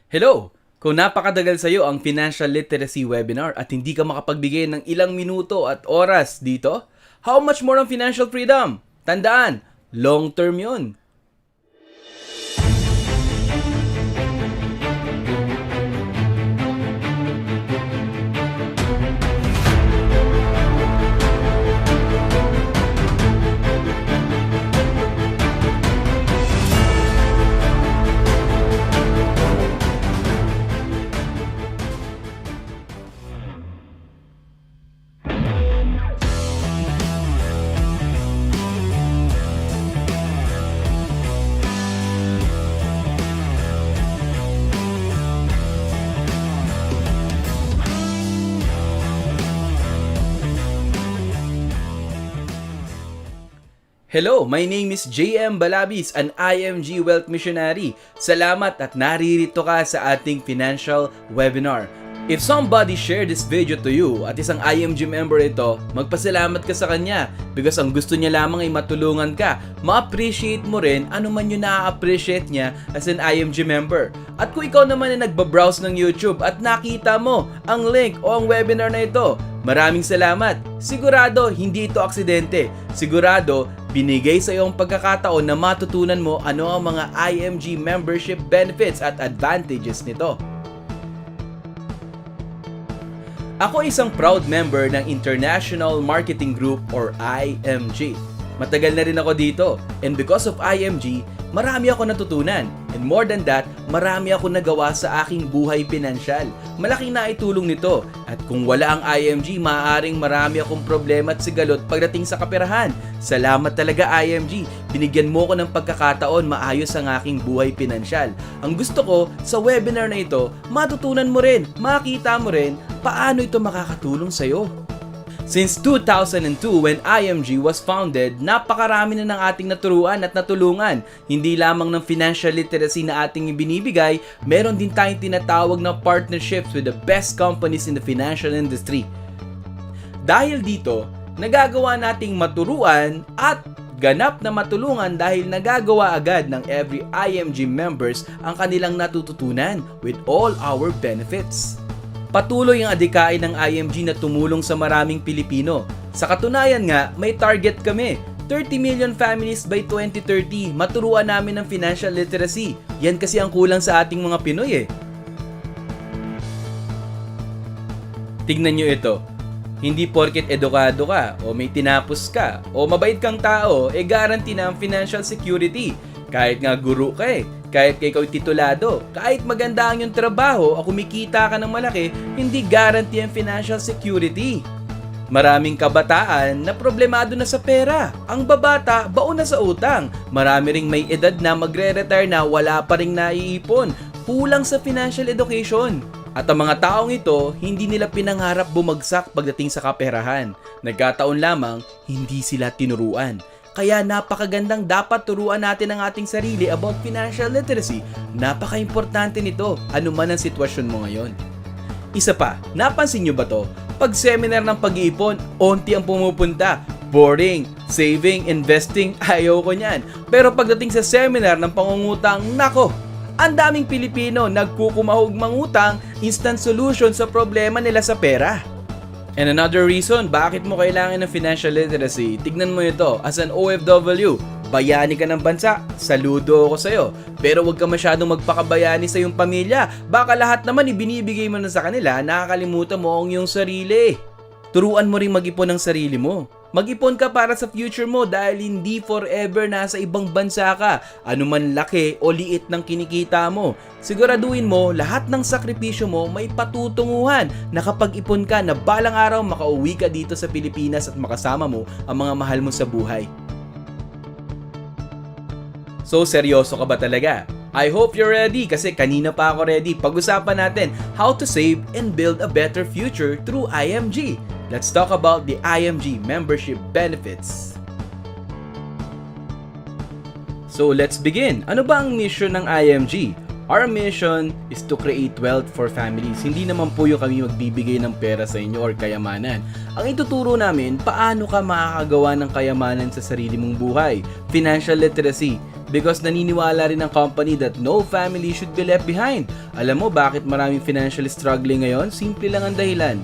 Hello! Kung napakadagal sa iyo ang financial literacy webinar at hindi ka makapagbigay ng ilang minuto at oras dito, how much more ang financial freedom? Tandaan, long term yun. Hello, my name is JM Balabis, an IMG Wealth Missionary. Salamat at naririto ka sa ating financial webinar. If somebody shared this video to you at isang IMG member ito, magpasalamat ka sa kanya because ang gusto niya lamang ay matulungan ka. Ma-appreciate mo rin ano man yung na-appreciate niya as an IMG member. At kung ikaw naman ay nagbabrowse ng YouTube at nakita mo ang link o ang webinar na ito, maraming salamat. Sigurado hindi ito aksidente. Sigurado binigay sa iyo ang pagkakataon na matutunan mo ano ang mga IMG membership benefits at advantages nito. Ako isang proud member ng International Marketing Group or IMG. Matagal na rin ako dito and because of IMG, marami ako natutunan. And more than that, marami ako nagawa sa aking buhay pinansyal. Malaking naitulong nito. At kung wala ang IMG, maaaring marami akong problema at sigalot pagdating sa kaperahan. Salamat talaga IMG. Binigyan mo ko ng pagkakataon maayos ang aking buhay pinansyal. Ang gusto ko sa webinar na ito, matutunan mo rin, makita mo rin paano ito makakatulong sa'yo. Since 2002 when IMG was founded, napakarami na ng ating naturuan at natulungan. Hindi lamang ng financial literacy na ating ibinibigay, meron din tayong tinatawag na partnerships with the best companies in the financial industry. Dahil dito, nagagawa nating maturuan at ganap na matulungan dahil nagagawa agad ng every IMG members ang kanilang natututunan with all our benefits. Patuloy ang adhikain ng IMG na tumulong sa maraming Pilipino. Sa katunayan nga, may target kami. 30 million families by 2030. Maturuan namin ng financial literacy. Yan kasi ang kulang sa ating mga Pinoy eh. Tignan nyo ito. Hindi porket edukado ka o may tinapos ka o mabait kang tao, guarantee na ang financial security. Kahit nga guru ka kahit ikaw titulado, kahit maganda ang iyong trabaho o kumikita ka ng malaki, hindi guarantee ang financial security. Maraming kabataan na problemado na sa pera. Ang babata, baon na sa utang. Marami ring may edad na magre-retire na wala pa ring naiipon. Kulang sa financial education. At ang mga taong ito, hindi nila pinangarap bumagsak pagdating sa kaperahan. Nagkataon lamang, hindi sila tinuruan. Kaya napakagandang dapat turuan natin ang ating sarili about financial literacy. Napaka-importante nito, ano man ang sitwasyon mo ngayon. Isa pa, napansin nyo ba to? Pag seminar ng pag-iipon, onti ang pumupunta. Boring, saving, investing, ayaw ko niyan. Pero pagdating sa seminar ng pangungutang, nako! Ang daming Pilipino nagkukumahog mangutang, instant solution sa problema nila sa pera. And another reason bakit mo kailangan ng financial literacy, tignan mo ito, as an OFW, bayani ka ng bansa, saludo ako sa'yo. Pero huwag ka masyadong magpakabayani sa iyong pamilya, baka lahat naman ibinibigay mo na sa kanila, nakakalimutan mo ang iyong sarili. Turuan mo ring mag-ipon ng sarili mo. Mag-ipon ka para sa future mo dahil hindi forever nasa ibang bansa ka. Ano man laki o liit ng kinikita mo. Siguraduhin mo lahat ng sakripisyo mo may patutunguhan na kapag ipon ka na balang araw makauwi ka dito sa Pilipinas at makasama mo ang mga mahal mo sa buhay. So seryoso ka ba talaga? I hope you're ready kasi kanina pa ako ready. Pag-usapan natin how to save and build a better future through IMG. Let's talk about the IMG membership benefits. So let's begin. Ano ba ang mission ng IMG? Our mission is to create wealth for families. Hindi naman po yung kami magbibigay ng pera sa inyo or kayamanan. Ang ituturo namin, paano ka makakagawa ng kayamanan sa sarili mong buhay. Financial literacy. Because naniniwala rin ang company that no family should be left behind. Alam mo bakit maraming financially struggling ngayon? Simple lang ang dahilan.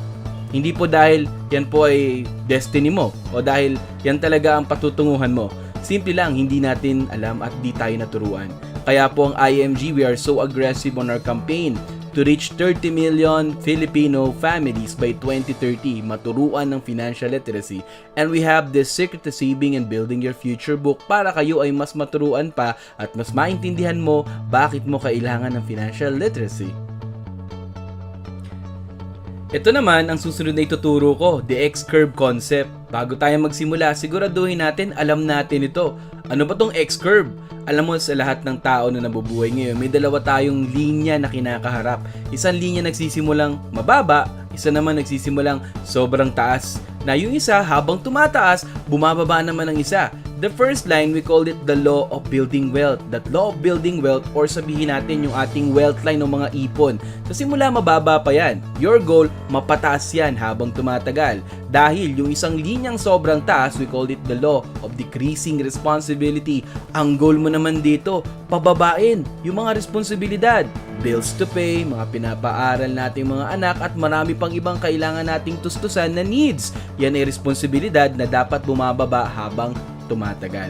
Hindi po dahil yan po ay destiny mo o dahil yan talaga ang patutunguhan mo. Simple lang, hindi natin alam at di tayo naturuan. Kaya po ang IMG, we are so aggressive on our campaign to reach 30 million Filipino families by 2030, maturuan ng financial literacy. And we have this Secret to Saving and Building Your Future book para kayo ay mas maturuan pa at mas maintindihan mo bakit mo kailangan ng financial literacy. Ito naman ang susunod na ituturo ko, the X-curve concept. Bago tayo magsimula, siguraduhin natin alam natin ito. Ano ba tong X-curve? Alam mo, sa lahat ng tao na nabubuhay ngayon, may dalawa tayong linya na kinakaharap. Isang linya nagsisimulang mababa, isa naman nagsisimulang sobrang taas. Na yung isa, habang tumataas, bumababa naman ang isa. The first line, we call it the law of building wealth. That law of building wealth, or sabihin natin yung ating wealth line ng mga ipon. Sa simula, mababa pa yan. Your goal, mapataas yan habang tumatagal. Dahil yung isang linyang sobrang taas, we call it the law of decreasing responsibility. Ang goal mo naman dito, pababain yung mga responsibilidad. Bills to pay, mga pinapaaral nating mga anak at marami pang ibang kailangan nating tustusan na needs. Yan ay responsibilidad na dapat bumababa habang tumatagal.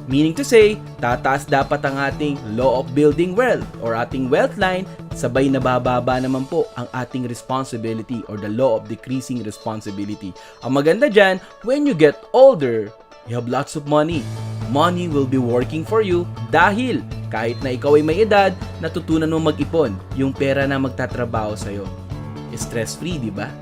Meaning to say, tataas dapat ang ating law of building wealth or ating wealth line, sabay na bababa naman po ang ating responsibility or the law of decreasing responsibility. Ang maganda dyan, when you get older, you have lots of money. Money will be working for you dahil kahit na ikaw ay may edad, natutunan mo mag-ipon. Yung pera na magtatrabaho sa'yo. Stress-free, di ba?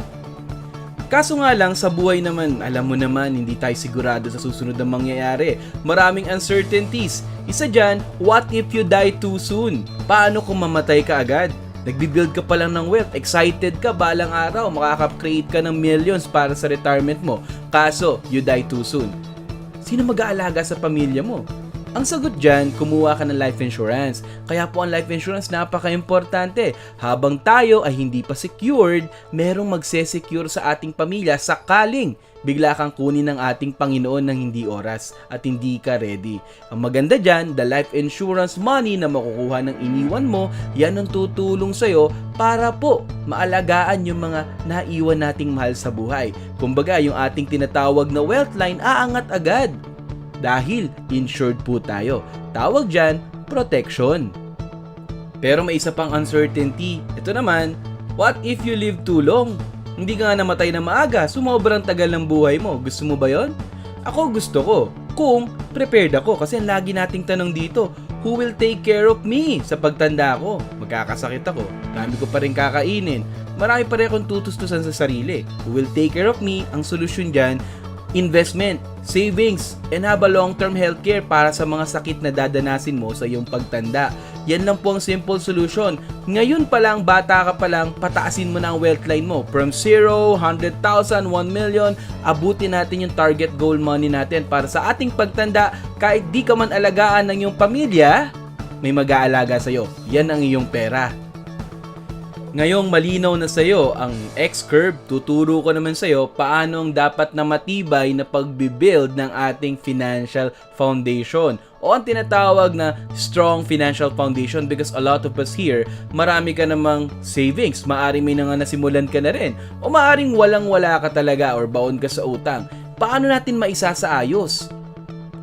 Kaso nga lang, sa buhay naman, alam mo naman, hindi tayo sigurado sa susunod na mangyayari. Maraming uncertainties. Isa dyan, what if you die too soon? Paano kung mamatay ka agad? Nagbibuild ka pa lang ng wealth, excited ka, balang araw, makaka-create ka ng millions para sa retirement mo. Kaso, you die too soon. Sino mag-aalaga sa pamilya mo? Ang sagot dyan, kumuha ka ng life insurance. Kaya po ang life insurance napaka-importante. Habang tayo ay hindi pa secured, merong magse-secure sa ating pamilya sakaling bigla kang kunin ng ating Panginoon ng hindi oras at hindi ka ready. Ang maganda dyan, the life insurance money na makukuha ng iniwan mo, yan ang tutulong sa'yo para po maalagaan yung mga naiwan nating mahal sa buhay. Kumbaga, yung ating tinatawag na wealth line, aangat agad. Dahil insured po tayo. Tawag dyan, protection. Pero may isa pang uncertainty. Ito naman, what if you live too long? Hindi ka nga namatay na maaga, sumobrang tagal ng buhay mo. Gusto mo ba yon? Ako gusto ko. Kung prepared ako, kasi ang lagi nating tanong dito, who will take care of me sa pagtanda ko? Magkakasakit ako, dami ko pa rin kakainin, marami pa rin akong tutustusan sa sarili. Who will take care of me? Ang solusyon dyan, investment, savings, and have a long-term healthcare para sa mga sakit na dadanasin mo sa iyong pagtanda. Yan lang po ang simple solution. Ngayon pa lang, bata ka pa lang, pataasin mo na ang wealth line mo. From 0, 100,000, 1 million, abutin natin yung target goal money natin para sa ating pagtanda. Kahit di ka man alagaan ng iyong pamilya, may mag-aalaga sa'yo. Yan ang iyong pera. Ngayong malinaw na sa'yo ang X-curve, tuturo ko naman sa'yo paano ang dapat na matibay na pagbibuild ng ating financial foundation o ang tinatawag na strong financial foundation, because a lot of us here, marami ka namang savings, maaring may nga nasimulan ka na rin o maaring walang-wala ka talaga or baon ka sa utang. Paano natin maisasaayos?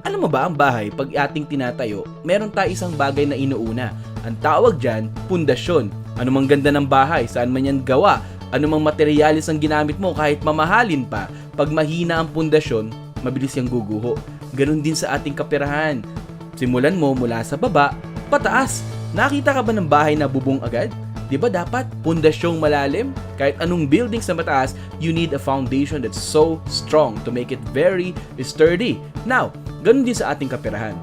Alam mo ba, ang bahay, pag ating tinatayo, meron tayo isang bagay na inuuna. Ang tawag dyan, pundasyon. Ano mang ganda ng bahay, saan man yan gawa, ano mang materialis ang ginamit mo, kahit mamahalin pa, pag mahina ang pundasyon, mabilis yung guguho. Ganun din sa ating kaperahan. Simulan mo mula sa baba, pataas. Nakita ka ba ng bahay na bubong agad? Di ba dapat pundasyong malalim? Kahit anong building sa mataas, you need a foundation that's so strong to make it very sturdy. Now, ganun din sa ating kaperahan.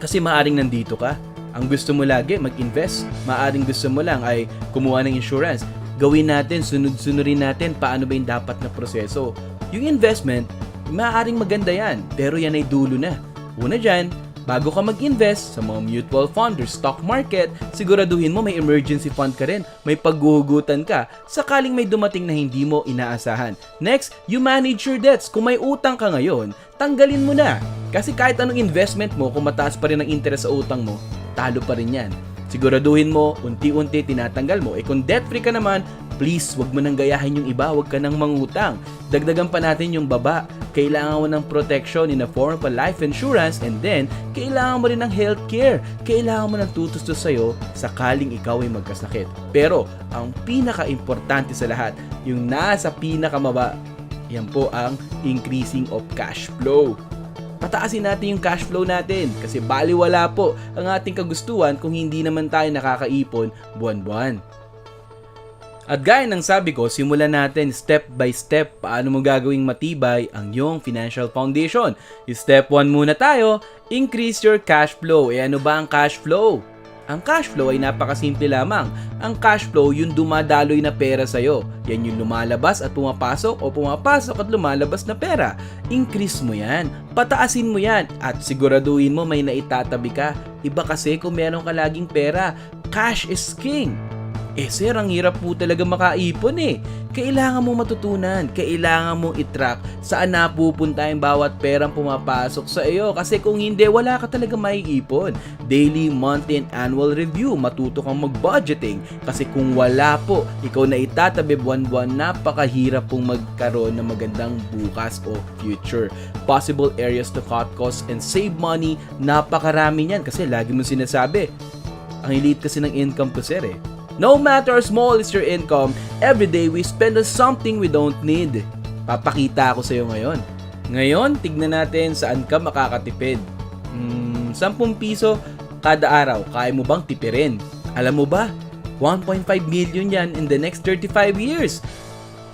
Kasi maaring nandito ka, ang gusto mo lagi mag-invest, maaring gusto mo lang ay kumuha ng insurance. Gawin natin, sunod-sunurin natin paano ba yung dapat na proseso. Yung investment, maaring maganda yan, pero yan ay dulo na. Una dyan, bago ka mag-invest sa mga mutual fund or stock market, siguraduhin mo may emergency fund ka rin, may paghuhugutan ka, sakaling may dumating na hindi mo inaasahan. Next, you manage your debts. Kung may utang ka ngayon, tanggalin mo na. Kasi kahit anong investment mo, kung mataas pa rin ang interest sa utang mo, talo pa rin yan. Siguraduhin mo, unti-unti tinatanggal mo. Kung debt-free ka naman, please, wag mo nang gayahin yung iba, wag ka nang mangutang. Dagdagan pa natin yung baba. Kailangan mo ng protection in the form of a life insurance, and then, kailangan mo rin ng healthcare. Kailangan mo ng tutustos sa'yo sakaling ikaw ay magkasakit. Pero, ang pinaka-importante sa lahat, yung nasa pinakamaba, yan po ang increasing of cash flow. Pataasin natin yung cash flow natin kasi baliwala po ang ating kagustuhan kung hindi naman tayo nakakaipon buwan-buwan. At gaya ng sabi ko, simulan natin step by step paano mo gagawing matibay ang iyong financial foundation. Step 1 muna tayo, increase your cash flow. Ano ba ang cash flow? Ang cash flow ay napakasimple lamang. Ang cash flow yung dumadaloy na pera sa'yo. Yan yung lumalabas at pumapasok o pumapasok at lumalabas na pera. Increase mo yan, pataasin mo yan at siguraduhin mo may naitatabi ka. Iba kasi kung meron ka laging pera, cash is king. Sir, ang hirap po talaga makaipon Kailangan mong matutunan, kailangan mong i-track saan napupunta yung bawat perang pumapasok sa iyo. Kasi kung hindi, wala ka talaga maiipon. Daily, monthly, and annual review, matuto kang mag-budgeting. Kasi kung wala po, ikaw na itatabi buwan-buwan, napakahirap pong magkaroon ng magandang bukas o future. Possible areas to cut costs and save money, napakarami niyan. Kasi lagi mo sinasabi, ang liit kasi ng income ko, sir No matter how small is your income, every day we spend on something we don't need. Papakita ako sa iyo ngayon. Ngayon, tignan natin saan ka makakatipid. 10 piso kada araw, kaya mo bang tipirin? Alam mo ba, 1.5 million yan in the next 35 years.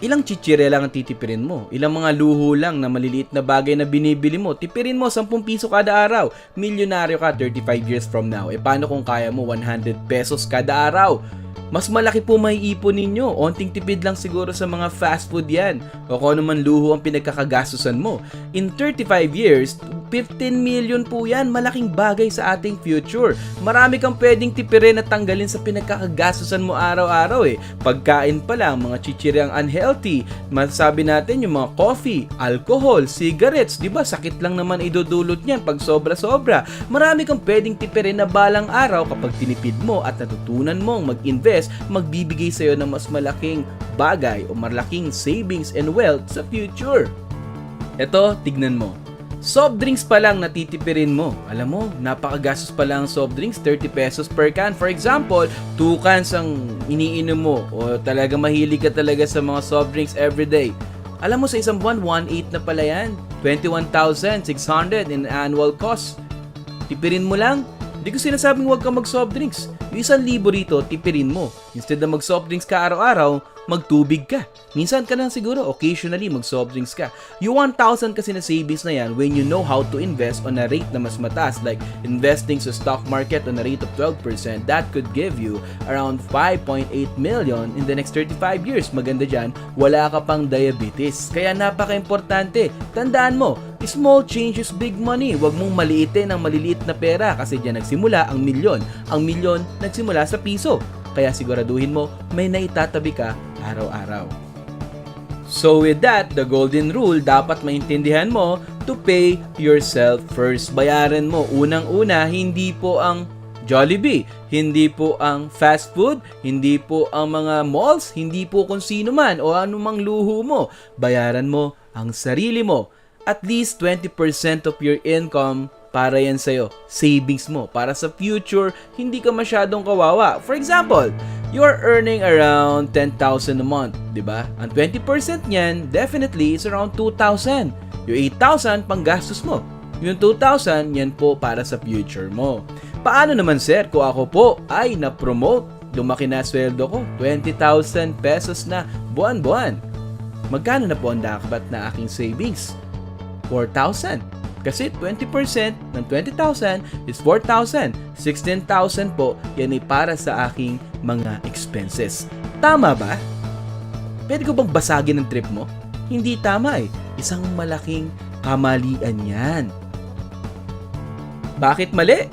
Ilang chichire lang ang titipirin mo? Ilang mga luho lang na maliliit na bagay na binibili mo? Tipirin mo 10 piso kada araw. Milyonaryo ka 35 years from now. Paano kung kaya mo 100 pesos kada araw? Mas malaki po maiipon ninyo. Onting tipid lang siguro sa mga fast food yan. O kung ano man luho ang pinagkakagastusan mo. In 35 years, 15 million po yan. Malaking bagay sa ating future. Marami kang pwedeng tipirin at tanggalin sa pinagkakagastusan mo araw-araw Pagkain pa lang, mga chichirang unhealthy. Masasabi natin yung mga coffee, alcohol, cigarettes. Diba sakit lang naman idudulot niyan pag sobra-sobra. Marami kang pwedeng tipirin na balang araw kapag tinipid mo at natutunan mong mag-invest, magbibigay sa'yo ng mas malaking bagay o malaking savings and wealth sa future. Ito, tignan mo. Soft drinks pa lang natitipirin mo. Alam mo, napakagastos pa lang ang soft drinks, 30 pesos per can. For example, 2 cans ang iniinom mo o talaga mahilig ka talaga sa mga soft drinks everyday. Alam mo, sa isang buwan, 1.8 na pala yan. 21,600 in annual cost. Tipirin mo lang. Hindi ko sinasabing huwag kang mag-soft drinks. Yung 1,000 rito, tipirin mo. Instead na mag-soft drinks ka araw-araw, magtubig ka. Minsan ka lang siguro, occasionally mag-soft drinks ka. Yung 1,000 kasi na savings na yan, when you know how to invest on a rate na mas mataas, like investing sa stock market on a rate of 12%, that could give you around 5.8 million in the next 35 years. Maganda dyan, wala ka pang diabetes. Kaya napaka-importante. Tandaan mo, small changes, big money. Huwag mong maliitin ang maliliit na pera kasi dyan nagsimula ang milyon. Ang milyon nagsimula sa piso. Kaya siguraduhin mo may naitatabi ka araw-araw. So with that, the golden rule, dapat maintindihan mo to pay yourself first. Bayaran mo. Unang-una, hindi po ang Jollibee, hindi po ang fast food, hindi po ang mga malls, hindi po kung sino man o anumang luho mo. Bayaran mo ang sarili mo. At least 20% of your income para yan sa'yo. Savings mo. Para sa future, hindi ka masyadong kawawa. For example, you are earning around 10,000 a month, di ba? Ang 20% niyan, definitely, is around 2,000. Yung 8,000, pang gastos mo. Yung 2,000, yan po para sa future mo. Paano naman, sir, kung ako po ay na-promote? Lumaki na sweldo ko, 20,000 pesos na buwan-buwan. Magkano na po ang dapat na aking savings? 4,000. Kasi 20% ng 20,000 is 4,000. 16,000 po, yan ay para sa aking mga expenses. Tama ba? Pwede ko bang basagin ang trip mo? Hindi tama Isang malaking kamalian yan. Bakit mali?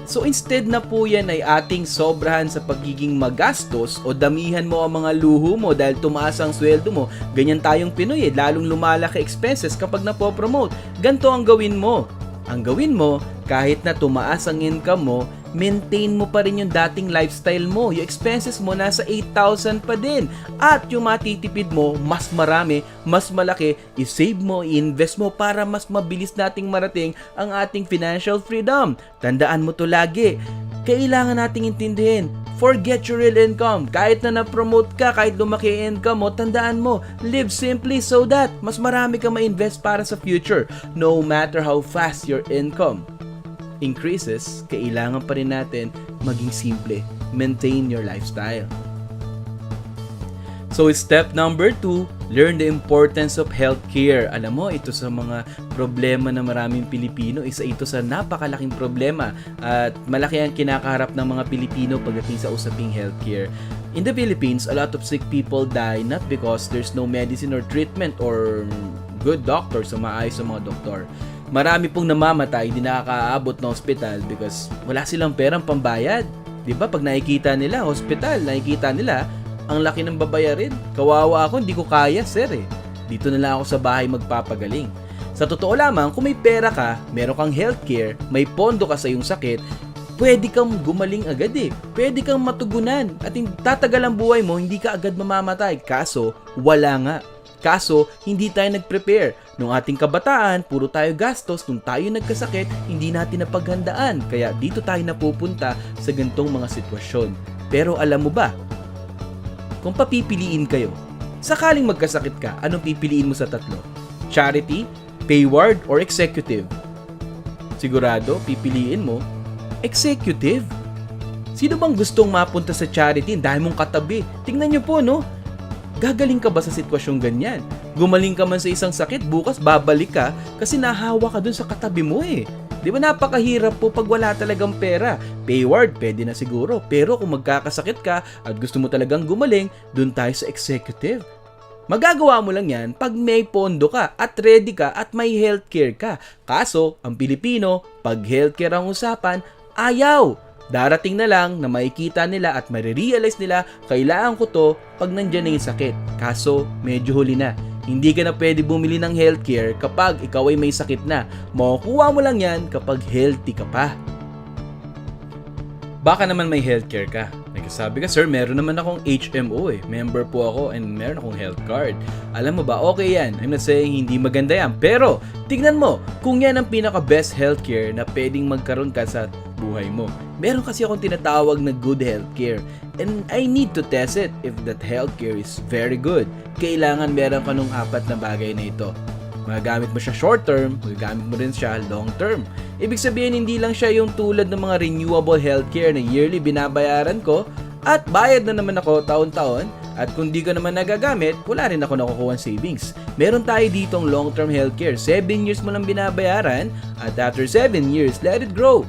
So instead na po yan ay ating sobrahan sa pagiging magastos o damihan mo ang mga luho mo dahil tumaas ang sweldo mo. Ganyan tayong Pinoy lalong lumalaki expenses kapag napopromote. Ganito ang gawin mo. Ang gawin mo, kahit na tumaas ang income mo, maintain mo pa rin yung dating lifestyle mo. Yung expenses mo nasa 8,000 pa din. At yung matitipid mo, mas marami, mas malaki, i-save mo, i-invest mo para mas mabilis nating marating ang ating financial freedom. Tandaan mo to lagi. Kailangan nating intindihin, forget your real income. Kahit na na-promote ka, kahit lumaki ang income mo, tandaan mo, live simply so that mas marami ka ma-invest para sa future. No matter how fast your income increases, kailangan pa rin natin maging simple. Maintain your lifestyle. So, step number 2, learn the importance of healthcare. Alam mo, ito sa mga problema ng maraming Pilipino, isa ito sa napakalaking problema at malaki ang kinakaharap ng mga Pilipino pagdating sa usaping healthcare. In the Philippines, a lot of sick people die not because there's no medicine or treatment or good doctors o maayos sa mga doktor. Marami pong namamatay, hindi nakakaabot ng hospital because wala silang perang pambayad. 'Di ba? Pag nakikita nila hospital, nakikita nila ang laki ng babayarin. Kawawa ako, hindi ko kaya, sir eh. Dito na lang ako sa bahay magpapagaling. Sa totoo lamang, kung may pera ka, meron kang healthcare, may pondo ka sa iyong sakit, pwede kang gumaling agad eh. Pwede kang matugunan at tatagal ang buhay mo, hindi ka agad mamamatay. Kaso, wala nga. Kaso, hindi tayo nag-prepare. Nung ating kabataan, puro tayo gastos. Nung tayo nagkasakit, hindi natin napaghandaan. Kaya dito tayo napupunta sa ganitong mga sitwasyon. Pero alam mo ba, kung papipiliin kayo, sakaling magkasakit ka, anong pipiliin mo sa tatlo? Charity, payward, or executive? Sigurado, pipiliin mo, executive. Sino bang gustong mapunta sa charity? Dahil mong katabi. Tingnan nyo po, no? Gagaling ka ba sa sitwasyong ganyan? Gumaling ka man sa isang sakit, bukas babalik ka kasi nahawa ka dun sa katabi mo eh. Di ba napakahirap po pag wala talagang pera? Payward, pwede na siguro. Pero kung magkakasakit ka at gusto mo talagang gumaling, dun tayo sa executive. Magagawa mo lang yan pag may pondo ka at ready ka at may healthcare ka. Kaso, ang Pilipino, pag healthcare ang usapan, ayaw. Darating na lang na makikita nila at marirealize nila, kailangan ko to pag nandyan na yung sakit. Kaso, medyo huli na. Hindi ka na pwede bumili ng healthcare kapag ikaw ay may sakit na. Makukuha mo lang yan kapag healthy ka pa. Baka naman may healthcare ka. Nagsasabi ka, sir, meron naman akong HMO eh. Member po ako and meron akong health card. Alam mo ba, okay yan. I'm not saying hindi maganda yan. Pero, tignan mo, kung yan ang pinaka-best healthcare na pwedeng magkaroon ka sa buhay mo. Meron kasi akong tinatawag na good healthcare. And I need to test it if that healthcare is very good. Kailangan meron ka nung 4 na bagay na ito. Magagamit mo siya short term, magagamit mo rin siya long term. Ibig sabihin, hindi lang siya yung tulad ng mga renewable healthcare na yearly binabayaran ko at bayad na naman ako taon-taon at kung di ko naman nagagamit, wala rin ako nakukuha savings. Meron tayo ditong long-term healthcare. 7 years mo lang binabayaran at after 7 years, let it grow.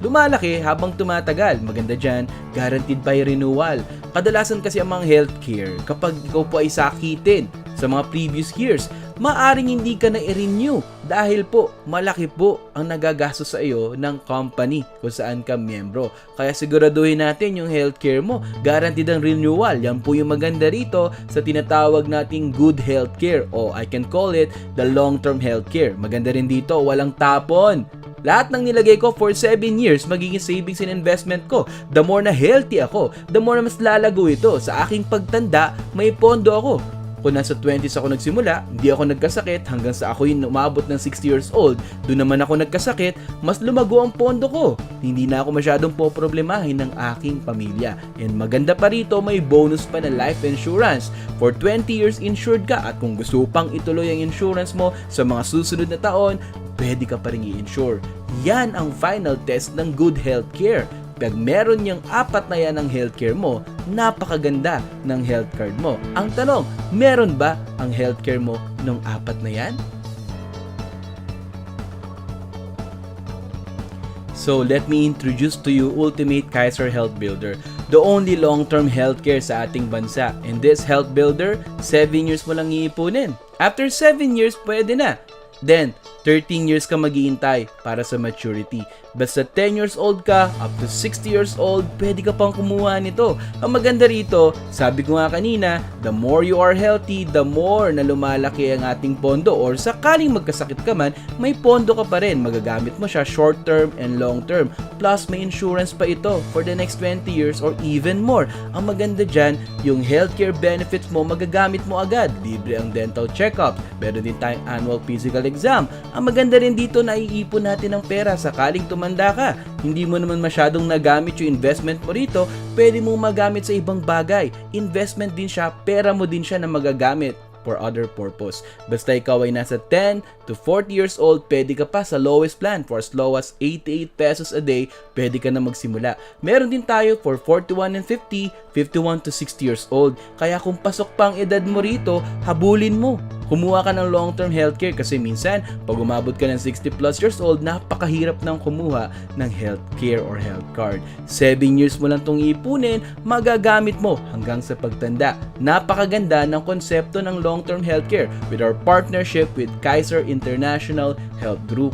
Lumalaki habang tumatagal. Maganda dyan, guaranteed by renewal. Kadalasan kasi ang mga healthcare, kapag ikaw po ay sakitin sa mga previous years, maaring hindi ka na i-renew dahil po malaki po ang nagagastos sa iyo ng company kung saan ka miyembro. Kaya siguraduhin natin yung healthcare mo, guaranteed ang renewal. Yan po yung maganda rito sa tinatawag nating good healthcare o I can call it the long-term healthcare. Maganda rin dito, walang tapon. Lahat ng nilagay ko for 7 years, magiging savings and investment ko. The more na healthy ako, the more na mas lalago ito. Sa aking pagtanda, may pondo ako. Kung nasa 20s ako nagsimula, hindi ako nagkasakit hanggang sa ako yung umabot ng 60 years old. Doon naman ako nagkasakit, mas lumago ang pondo ko. Hindi na ako masyadong poproblemahin ng aking pamilya. And maganda pa rito, may bonus pa na life insurance. For 20 years insured ka at kung gusto pang ituloy ang insurance mo sa mga susunod na taon, pwede ka pa rin i-insure. Yan ang final test ng good healthcare. Pag meron niyang 4 na yan ang healthcare mo, napakaganda ng health card mo. Ang tanong, meron ba ang healthcare mo ng 4 na yan? So let me introduce to you Ultimate Kaiser Health Builder, the only long-term healthcare sa ating bansa. And this health builder, 7 years mo lang iipunin. After 7 years, pwede na. Then, 13 years ka maghihintay para sa maturity. Basta 10 years old ka, up to 60 years old, pwede ka pang kumuha nito. Ang maganda rito, sabi ko nga kanina, the more you are healthy, the more na lumalaki ang ating pondo, or sakaling magkasakit ka man, may pondo ka pa rin. Magagamit mo siya short term and long term. Plus, may insurance pa ito for the next 20 years or even more. Ang maganda dyan, yung healthcare benefits mo, magagamit mo agad. Libre ang dental check-up. Meron din tayong annual physical exam. Ang maganda rin dito, naiipon natin ng pera sakaling tumanda ka. Hindi mo naman masyadong nagamit yung investment mo rito, pwede mong magamit sa ibang bagay. Investment din siya, pera mo din siya na magagamit for other purpose. Basta ikaw ay nasa 10 to 40 years old, pwede ka pa sa lowest plan for as low as 88 pesos a day, pwede ka na magsimula. Meron din tayo for 41 and 50, 51 to 60 years old. Kaya kung pasok pa ang edad mo rito, habulin mo. Kumuha ka ng long-term healthcare kasi minsan, pag umabot ka ng 60 plus years old, napakahirap nang kumuha ng healthcare or health card. 7 years mo lang itong ipunin, magagamit mo hanggang sa pagtanda. Napakaganda ng konsepto ng long-term healthcare with our partnership with Kaiser International Health Group.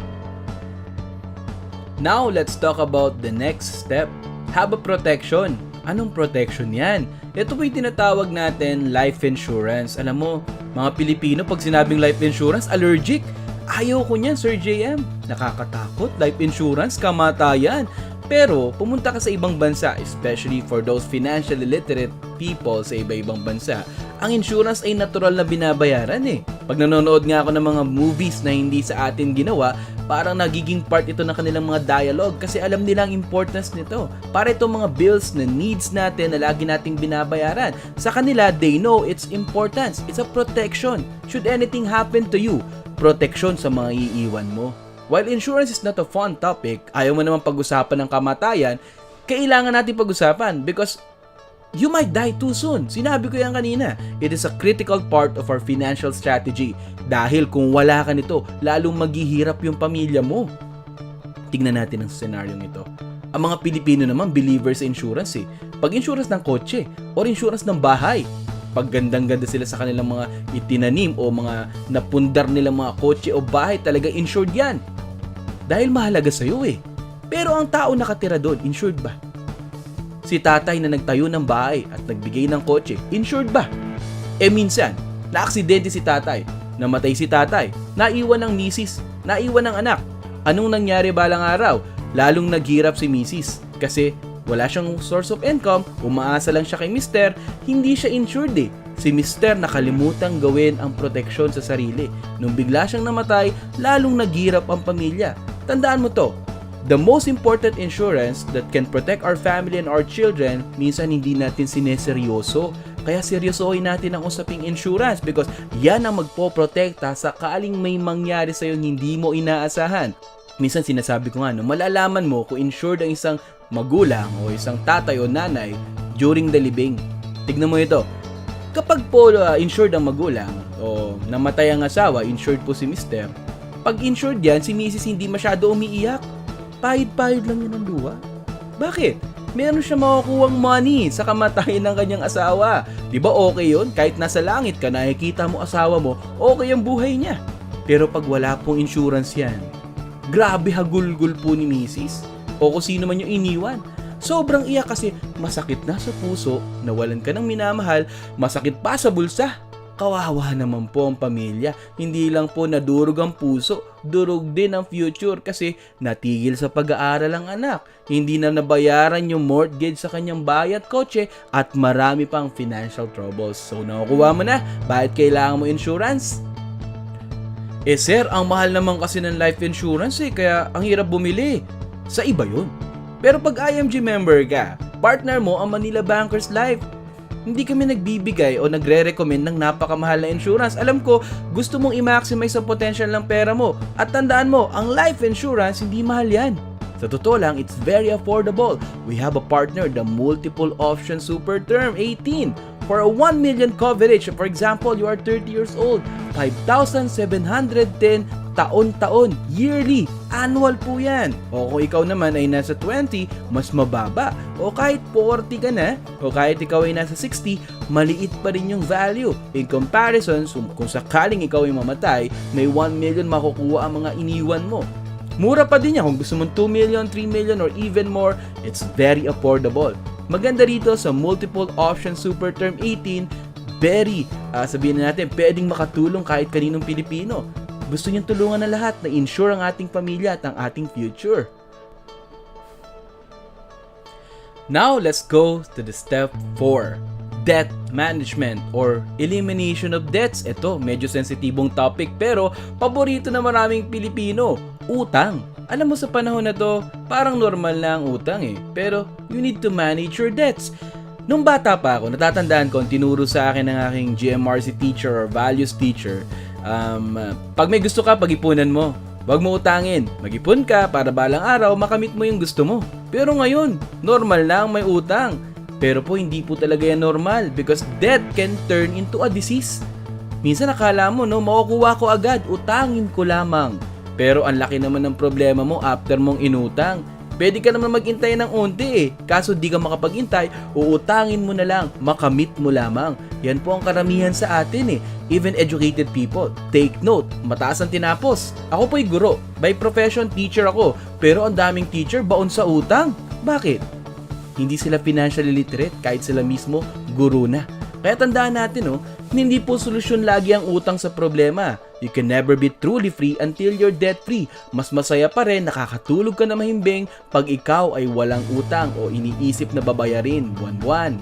Now, let's talk about the next step. Have a protection. Anong protection yan? Ito po yung tinatawag natin life insurance. Alam mo, mga Pilipino, pag sinabing life insurance, allergic. Ayaw ko niyan, Sir JM. Nakakatakot, life insurance, kamatayan. Pero, pumunta ka sa ibang bansa, especially for those financially literate people sa iba-ibang bansa, ang insurance ay natural na binabayaran eh. Pag nanonood nga ako ng mga movies na hindi sa atin ginawa, parang nagiging part ito ng kanilang mga dialogue kasi alam nila ang importance nito. Para itong mga bills na needs natin na lagi nating binabayaran. Sa kanila, they know its importance. It's a protection. Should anything happen to you, protection sa mga iiwan mo. While insurance is not a fun topic, ayaw mo naman pag-usapan ng kamatayan, kailangan natin pag-usapan because you might die too soon. Sinabi ko yan kanina. It is a critical part of our financial strategy. Dahil kung wala ka nito, lalong maghihirap yung pamilya mo. Tignan natin ang scenario nito. Ang mga Pilipino naman, believers sa insurance eh. Pag insurance ng kotse or insurance ng bahay, pag gandang-ganda sila sa kanilang mga itinanim o mga napundar nilang mga kotse o bahay, talaga insured yan. Dahil mahalaga sa'yo eh. Pero ang tao nakatira doon, insured ba? Si tatay na nagtayo ng bahay at nagbigay ng kotse, insured ba? Eh minsan, naaksidente si tatay, namatay si tatay, naiwan ng misis, naiwan ng anak. Anong nangyari balang araw? Lalong naghirap si misis kasi wala siyang source of income, umaasa lang siya kay mister, hindi siya insured eh. Si mister nakalimutang gawin ang proteksyon sa sarili. Nung bigla siyang namatay, lalong naghirap ang pamilya. Tandaan mo to, the most important insurance that can protect our family and our children, minsan hindi natin sineseryoso. Kaya seryosohin natin ang usaping insurance because yan ang magpoprotekta sakaling may mangyari sa'yo hindi mo inaasahan. Minsan sinasabi ko nga, no, malalaman mo kung insured ang isang magulang o isang tatay o nanay during the living. Tignan mo ito. Kapag po insured ang magulang o namatay ang asawa, insured po si mister, pag insured yan, si misis hindi masyado umiiyak. Pahid-pahid lang yan ang luha. Bakit? Meron siya makukuhang money sa kamatayan ng kanyang asawa. Diba okay yun? Kahit nasa langit ka, nakikita mo asawa mo, okay ang buhay niya. Pero pag wala pong insurance yan, grabe hagulgul po ni misis o kung sino man yung iniwan. Sobrang iyak kasi masakit na sa puso, nawalan ka ng minamahal, masakit pa sa bulsa. Kawawa naman po ang pamilya. Hindi lang po nadurog ang puso, durog din ang future kasi natigil sa pag-aaral ang anak. Hindi na nabayaran yung mortgage sa kanyang bahay at kotse at marami pang financial troubles. So nakukuha mo na, bakit kailangan mo insurance? Eh sir, ang mahal naman kasi ng life insurance eh, kaya ang hirap bumili. Sa iba yun. Pero pag IMG member ka, partner mo ang Manila Bankers Life. Hindi kami nagbibigay o nagre-recommend ng napakamahal na insurance. Alam ko, gusto mong i-maximize ang potential ng pera mo. At tandaan mo, ang life insurance, hindi mahal yan. Sa totoo lang, it's very affordable. We have a partner, the Multiple Option Super Term 18. For a 1 million coverage, for example, you are 30 years old, 5,710 taon-taon, yearly, annual po yan. O kung ikaw naman ay nasa 20, mas mababa. O kahit 40 ka na, o kahit ikaw ay nasa 60, maliit pa rin yung value. In comparison, kung sakaling ikaw ay mamatay, may 1 million makukuha ang mga iniwan mo. Mura pa din yan. Kung gusto mong 2 million, 3 million, or even more, it's very affordable. Maganda rito sa multiple option super term 18, very, sabihin na natin, pwedeng makatulong kahit kaninong Pilipino. Gusto niyang tulungan na lahat na insure ang ating pamilya at ang ating future. Now, let's go to the step 4. Debt management or elimination of debts. Ito, medyo sensitibong topic pero paborito na maraming Pilipino. Utang. Alam mo sa panahon na to, parang normal na ang utang Pero you need to manage your debts. Nung bata pa ako, natatandaan ko, tinuro sa akin ng aking GMRC teacher or values teacher, pag may gusto ka, pag-ipunan mo. Huwag mo utangin. Mag-ipon ka para balang araw makamit mo yung gusto mo. Pero ngayon, normal lang may utang. Pero po hindi po talaga yan normal because debt can turn into a disease. Minsan akala mo, makukuha ko agad, utangin ko lamang. Pero ang laki naman ng problema mo after mong inutang. Pwede ka naman maghintay ng unti Kaso di ka makapag-intay, uutangin mo na lang, makamit mo lamang. Yan po ang karamihan sa atin Even educated people, take note, mataas ang tinapos. Ako po'y guro, by profession teacher ako, pero ang daming teacher baon sa utang. Bakit? Hindi sila financially literate kahit sila mismo guro na. Kaya tandaan natin hindi po solusyon lagi ang utang sa problema. You can never be truly free until you're debt-free. Mas masaya pa rin, nakakatulog ka na mahimbing pag ikaw ay walang utang o iniisip na babayarin buwan-buwan.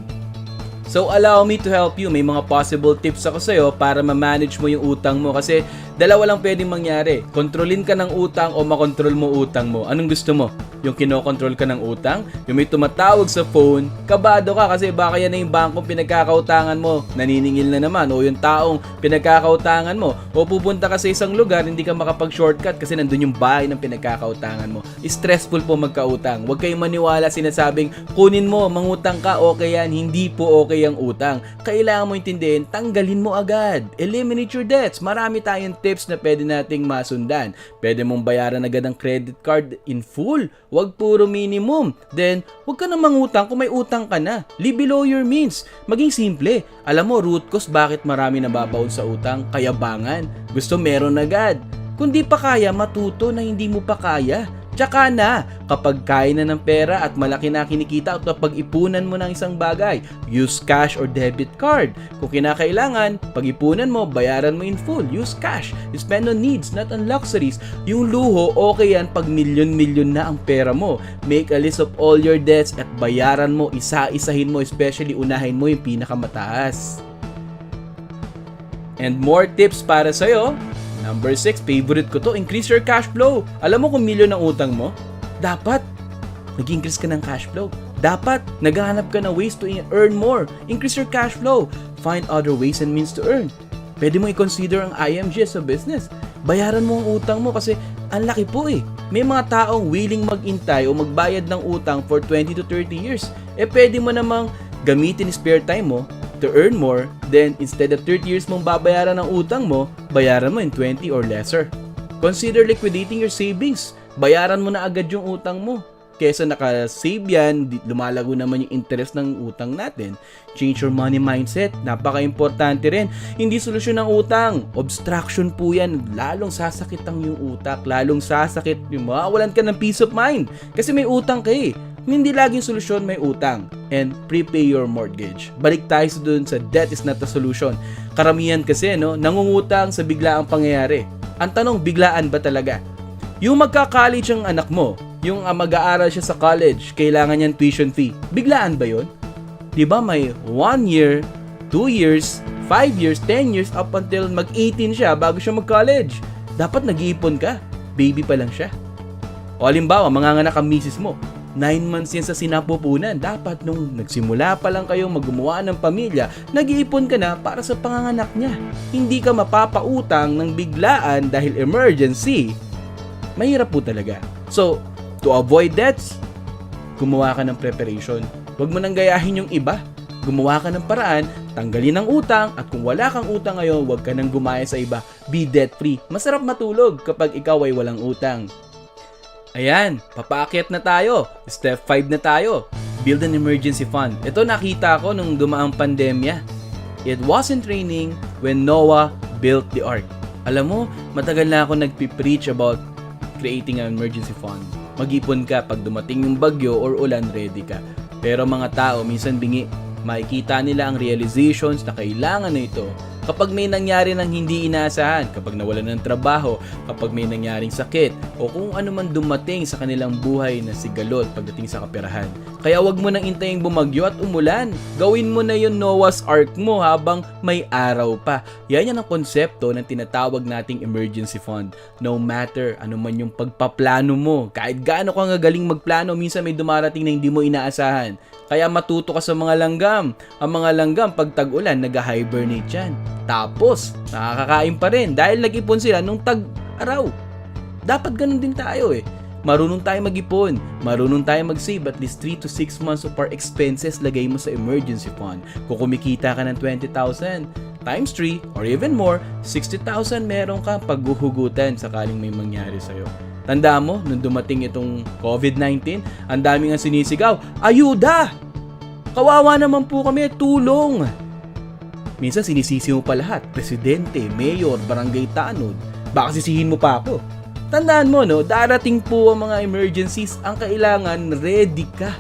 So allow me to help you. May mga possible tips ako sa'yo para ma-manage mo yung utang mo kasi dalawa lang pwedeng mangyari. Kontrolin ka ng utang o makontrol mo utang mo. Anong gusto mo? Yung kinokontrol ka ng utang? Yung may tumatawag sa phone, kabado ka kasi baka yan na yung bangkong pinagkakautangan mo, naniningil na naman, o yung taong pinagkakautangan mo, o pupunta ka sa isang lugar, hindi ka makapag-shortcut kasi nandun yung bahay ng pinagkakautangan mo. Stressful po magkautang. Huwag kayong maniwala sinasabing, kunin mo, mangutang ka, okay yan. Hindi po okay ang utang. Kailangan mo intindihin, tanggalin mo agad. Eliminate your debts. Marami tayong tips na pwede nating masundan. Pwede mong bayaran agad ang credit card in full. Huwag puro minimum. Then, huwag ka na mangutang kung may utang ka na. Live below your means. Maging simple. Alam mo, root cause bakit marami nababaon sa utang? Kayabangan. Gusto meron agad. Kung di pa kaya, matuto na hindi mo pa kaya. Tsaka na, kapag kaya na ng pera at malaki na kinikita at pag-ipunan mo ng isang bagay, use cash or debit card. Kung kinakailangan, pag-ipunan mo, bayaran mo in full, use cash. Spend on needs, not on luxuries. Yung luho, okay yan pag milyon-milyon na ang pera mo. Make a list of all your debts at bayaran mo, isa-isahin mo, especially unahin mo yung pinakamataas. And more tips para sa'yo. Number 6, favorite ko to, increase your cash flow. Alam mo kung milyon ang utang mo, dapat nag-increase ka ng cash flow. Dapat naghahanap ka ng ways to earn more. Increase your cash flow. Find other ways and means to earn. Pwede mo i-consider ang IMG as a business. Bayaran mo ang utang mo kasi ang laki po May mga taong willing mag-intay o magbayad ng utang for 20 to 30 years. Pwede mo namang gamitin spare time mo to earn more, then instead of 30 years mong babayaran ng utang mo, bayaran mo in 20 or lesser. Consider liquidating your savings. Bayaran mo na agad yung utang mo. Kesa naka-save yan, lumalago naman yung interest ng utang natin. Change your money mindset. Napaka-importante rin. Hindi solusyon ng utang. Obstruction po yan. Lalong sasakit ang yung utak. Lalong sasakit yung mawawalan ka ng peace of mind. Kasi may utang ka Hindi laging solusyon may utang. And prepay your mortgage. Balik tayo dun sa debt is not a solution. Karamihan kasi nangungutang sa biglaang pangyayari. Ang tanong, biglaan ba talaga? Yung magka-college ang anak mo, yung mag-aaral siya sa college, kailangan niyang tuition fee. Biglaan ba yun? Diba may 1 year, 2 years, 5 years, 10 years up until mag-18 siya bago siya mag-college. Dapat nag-iipon ka. Baby pa lang siya. O halimbawa, manganganak ang misis mo. 9 months yan sa sinapupunan. Dapat nung nagsimula pa lang kayong maggumawa ng pamilya, nag-iipon ka na para sa panganganak niya. Hindi ka mapapautang ng biglaan dahil emergency. Mahirap po talaga. So, to avoid debts, gumawa ka ng preparation. Huwag mo nang gayahin yung iba. Gumawa ka ng paraan, tanggalin ang utang, at kung wala kang utang ngayon, huwag ka nang gumaya sa iba. Be debt-free. Masarap matulog kapag ikaw ay walang utang. Ayan, papaakyat na tayo. Step 5 na tayo. Build an emergency fund. Ito nakita ko nung dumaang pandemya. It wasn't raining when Noah built the ark. Alam mo, matagal na ako nagpipreach about creating an emergency fund. Mag-ipon ka pag dumating yung bagyo or ulan, ready ka. Pero mga tao, minsan bingi, makikita nila ang realizations na kailangan na ito kapag may nangyari ng hindi inaasahan, kapag nawalan ng trabaho, kapag may nangyaring sakit, o kung ano man dumating sa kanilang buhay na sigalot pagdating sa kaperahan. Kaya wag mo nang intaying bumagyo at umulan. Gawin mo na yung Noah's Ark mo habang may araw pa. Yan ang konsepto ng tinatawag nating emergency fund. No matter ano man yung pagpaplano mo, kahit gaano ka nga galing magplano, minsan may dumarating na hindi mo inaasahan. Kaya matuto ka sa mga langgam. Ang mga langgam pag tag-ulan, nag-hibernate yan. Tapos, nakakakain pa rin dahil nag-ipon sila nung tag-araw. Dapat ganun din tayo eh. Marunong tayo mag-ipon. Marunong tayo mag-save at least 3 to 6 months of our expenses lagay mo sa emergency fund. Kung kumikita ka ng 20,000 times 3 or even more, 60,000 meron ka paghuhugutan sakaling may mangyari sa'yo. Tanda mo, nung dumating itong COVID-19, ang daming ang sinisigaw, ayuda! Kawawa naman po kami, tulong! Minsan sinisisi mo pa lahat, presidente, mayor, barangay tanod, baka sisihin mo pa ako. Tandaan mo, no, darating po ang mga emergencies, ang kailangan ready ka.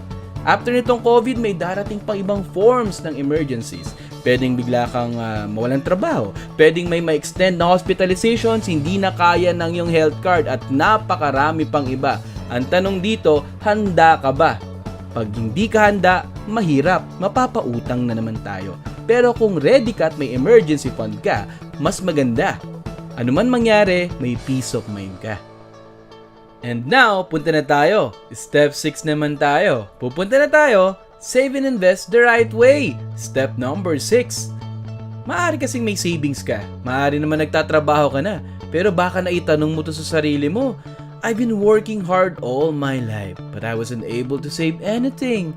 After nitong COVID, may darating pang ibang forms ng emergencies. Pwedeng bigla kang mawalan trabaho. Pwedeng may ma-extend na hospitalizations, hindi na kaya ng iyong health card at napakarami pang iba. Ang tanong dito, handa ka ba? Pag hindi ka handa, mahirap, mapapautang na naman tayo. Pero kung ready ka at may emergency fund ka, mas maganda. Ano man mangyari, may peace of mind ka. And now, punta na tayo. Step 6 naman tayo. Pupunta na tayo, save and invest the right way. Step number 6. Maaari kasing may savings ka. Maaari naman nagtatrabaho ka na. Pero baka naitanong mo to sa sarili mo. I've been working hard all my life, but I wasn't able to save anything.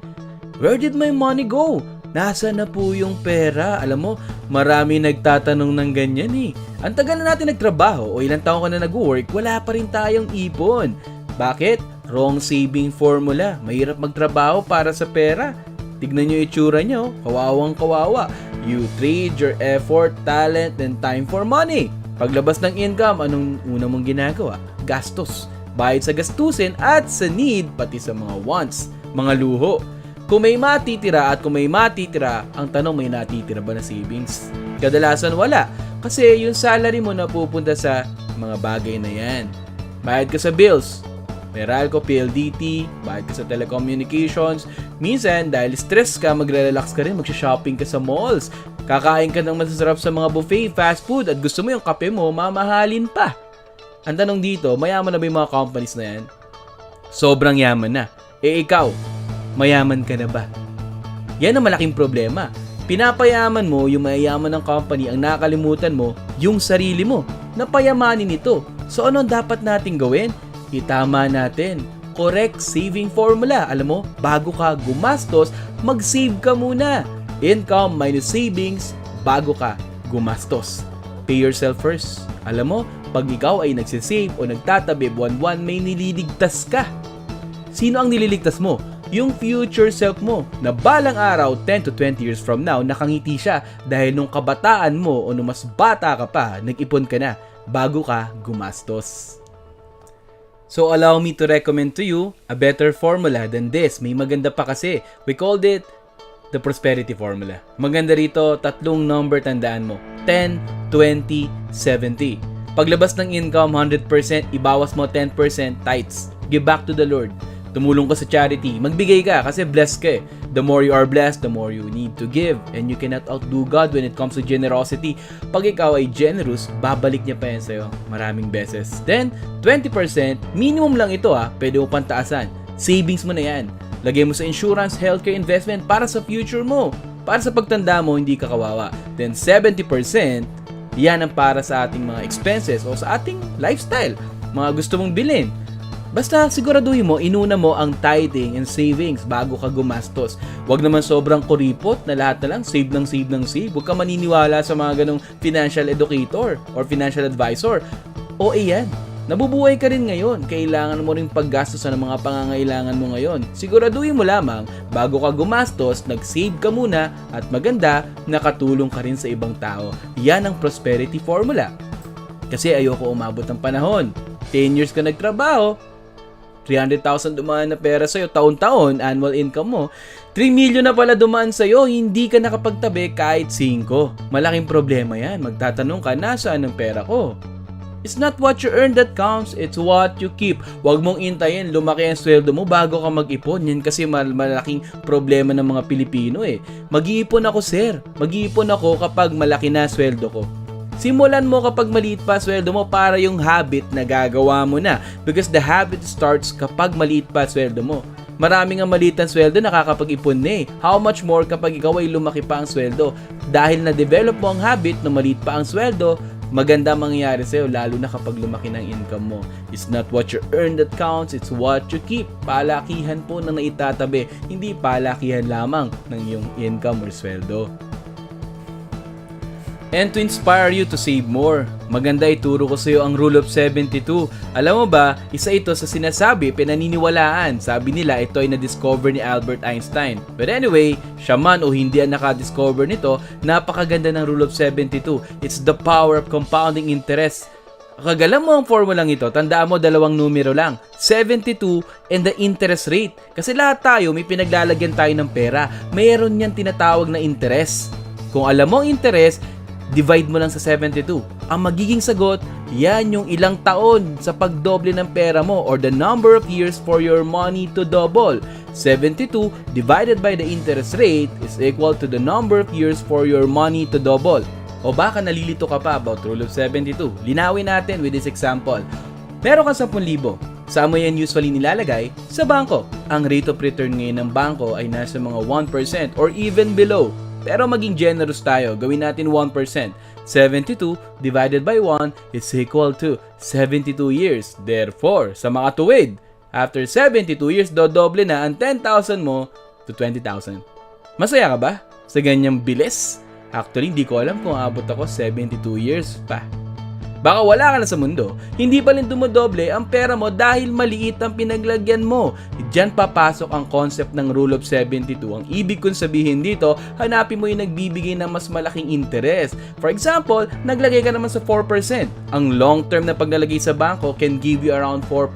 Where did my money go? Nasaan na po yung pera? Alam mo, marami nagtatanong ng ganyan eh. Ang tagal na natin nagtrabaho o ilang taon ka na nag-work, wala pa rin tayong ipon. Bakit? Wrong saving formula. Mahirap magtrabaho para sa pera. Tignan nyo yung itsura nyo. Kawawang kawawa. You trade your effort, talent, and time for money. Paglabas ng income, anong una mong ginagawa? Gastos. Bayad sa gastusin at sa need, pati sa mga wants, mga luho. Kung may matitira at kung may matitira, ang tanong, may natitira ba na savings? Kadalasan wala. Kasi yung salary mo napupunta sa mga bagay na yan. Bayad ka sa bills. Meralco, PLDT, bayad ka sa telecommunications. Minsan, dahil stress ka, magre-relax ka rin, magsha-shopping ka sa malls. Kakain ka ng masasarap sa mga buffet, fast food, at gusto mo yung kape mo, mamahalin pa. Ang tanong dito, mayaman na ba yung mga companies na yan? Sobrang yaman na. Eh ikaw, mayaman ka na ba? Yan ang malaking problema. Pinapayaman mo yung mayayaman ng company, ang nakalimutan mo yung sarili mo. Napayamanin ito. So ano dapat nating gawin? Itama natin. Correct saving formula. Alam mo, bago ka gumastos, mag-save ka muna. Income minus savings, bago ka gumastos. Pay yourself first. Alam mo, pag ikaw ay nagsisave o nagtatabi buwan-buwan, may nililigtas ka. Sino ang nililigtas mo? Yung future self mo na balang araw 10 to 20 years from now nakangiti siya dahil nung kabataan mo o nung mas bata ka pa, nag-ipon ka na bago ka gumastos. So allow me to recommend to you a better formula than this. May maganda pa kasi. We called it the prosperity formula. Maganda rito, tatlong number tandaan mo. 10, 20, 70. Paglabas ng income 100%, ibawas mo 10% tithes. Give back to the Lord. Tumulong ka sa charity. Magbigay ka kasi blessed ka eh. The more you are blessed, the more you need to give. And you cannot outdo God when it comes to generosity. Pag ikaw ay generous, babalik niya pa yan sa'yo maraming beses. Then, 20%, minimum lang ito pwede mo pantaasan. Savings mo na yan. Lagay mo sa insurance, healthcare investment para sa future mo. Para sa pagtanda mo, hindi ka kawawa. Then, 70%, yan ang para sa ating mga expenses o sa ating lifestyle. Mga gusto mong bilhin. Basta siguraduhin mo, inuna mo ang tithing and savings bago ka gumastos. Huwag naman sobrang kuripot na lahat na lang save ng save ng save. Huwag ka maniniwala sa mga ganong financial educator or financial advisor. O iyan, nabubuhay ka rin ngayon. Kailangan mo rin paggastosan ng mga pangangailangan mo ngayon. Siguraduhin mo lamang, bago ka gumastos, nag-save ka muna at maganda, nakatulong ka rin sa ibang tao. Yan ang prosperity formula. Kasi ayoko umabot ng panahon 10 years ka nagtrabaho, 300,000 dumaan na pera sa'yo, taon-taon, annual income mo, 3 million na pala dumaan sa'yo, hindi ka nakapagtabi kahit 5. Malaking problema yan. Magtatanong ka, nasaan ang pera ko? It's not what you earn that counts, it's what you keep. Huwag mong intayin, lumaki ang sweldo mo bago ka mag-ipon. Yan kasi malaking problema ng mga Pilipino eh. Mag-iipon ako, sir. Mag-iipon ako kapag malaki na sweldo ko. Simulan mo kapag maliit pa sweldo mo para yung habit na gagawa mo na. Because the habit starts kapag maliit pa sweldo mo. Maraming ang maliit ang sweldo nakakapag-ipon na eh. How much more kapag ikaw ay lumaki pa ang sweldo? Dahil na-develop mo ang habit na maliit pa ang sweldo, maganda mangyayari sa'yo lalo na kapag lumaki ng income mo. It's not what you earn that counts, it's what you keep. Palakihan po na naitatabi, hindi palakihan lamang ng iyong income or sweldo. And to inspire you to save more, maganda ituro ko sa iyo ang Rule of 72. Alam mo ba, isa ito sa sinasabi, pinaniniwalaan. Sabi nila ito ay na-discover ni Albert Einstein. But anyway, siya man o hindi ang naka-discover nito, napakaganda ng Rule of 72. It's the power of compounding interest. Kagalan mo ang formulang ito, tandaan mo dalawang numero lang, 72 and the interest rate. Kasi lahat tayo may pinaglalagyan tayo ng pera. Mayroon niyang tinatawag na interest. Kung alam mo ang interest, divide mo lang sa 72. Ang magiging sagot, yan yung ilang taon sa pagdoble ng pera mo or the number of years for your money to double. 72 divided by the interest rate is equal to the number of years for your money to double. O baka nalilito ka pa about Rule of 72. Linawin natin with this example. Meron kang 10,000. Saan mo yan usually nilalagay? Sa bangko. Ang rate of return ngayon ng bangko ay nasa mga 1% or even below. Pero maging generous tayo, gawin natin 1%. 72 divided by 1 is equal to 72 years. Therefore, sa mga tuwid, after 72 years, dodoble na ang 10,000 mo to 20,000. Masaya ka ba sa ganyang bilis? Actually, hindi ko alam kung abot ako 72 years pa. Baka wala ka na sa mundo, hindi pa rin dumodoble ang pera mo dahil maliit ang pinaglagyan mo. Diyan papasok ang concept ng Rule of 72. Ang ibig kong sabihin dito, hanapin mo yung nagbibigay ng mas malaking interest. For example, naglagay ka naman sa 4%. Ang long term na paglalagay sa bangko can give you around 4%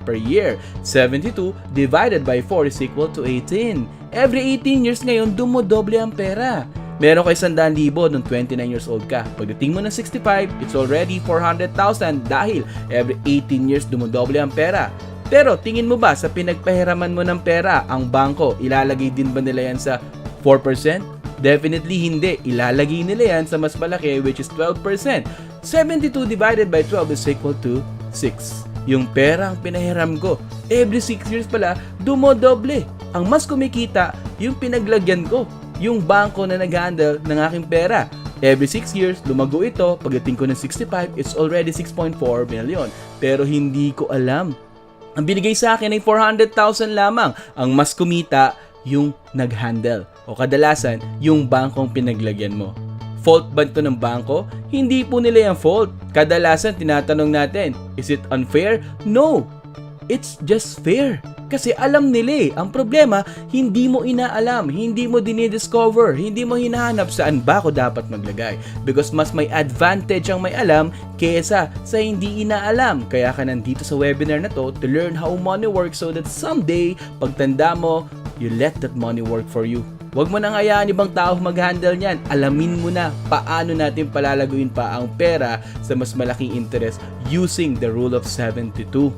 per year. 72 divided by 4 is equal to 18. Every 18 years ngayon, dumodoble ang pera. Meron kayo 100,000 nung 29 years old ka. Pagdating mo ng 65, it's already 400,000 dahil every 18 years dumodoble ang pera. Pero tingin mo ba sa pinagpahiraman mo ng pera, ang bangko, ilalagay din ba nila yan sa 4%? Definitely hindi. Ilalagay nila yan sa mas malaki which is 12%. 72 divided by 12 is equal to 6. Yung pera ang pinahiram ko, every 6 years pala, dumodoble. Ang mas kumikita, yung pinaglagyan ko. Yung bangko na nag-handle ng aking pera. Every 6 years, lumago ito. Pagdating ko ng 65, it's already 6.4 million. Pero hindi ko alam. Ang binigay sa akin ay 400,000 lamang. Ang mas kumita, yung nag-handle. O kadalasan, yung bangkong pinaglagyan mo. Fault ba ito ng bangko? Hindi po nila yung fault. Kadalasan, tinatanong natin, is it unfair? No! It's just fair. Kasi alam nila eh. Ang problema, hindi mo inaalam, hindi mo dinidiscover, hindi mo hinahanap saan ba ako dapat maglagay. Because mas may advantage ang may alam kesa sa hindi inaalam. Kaya ka nandito sa webinar na to learn how money works so that someday, pagtanda mo, you let that money work for you. Huwag mo nang hayaan ibang tao mag-handle niyan. Alamin mo na paano natin palalaguin pa ang pera sa mas malaking interest using the Rule of 72.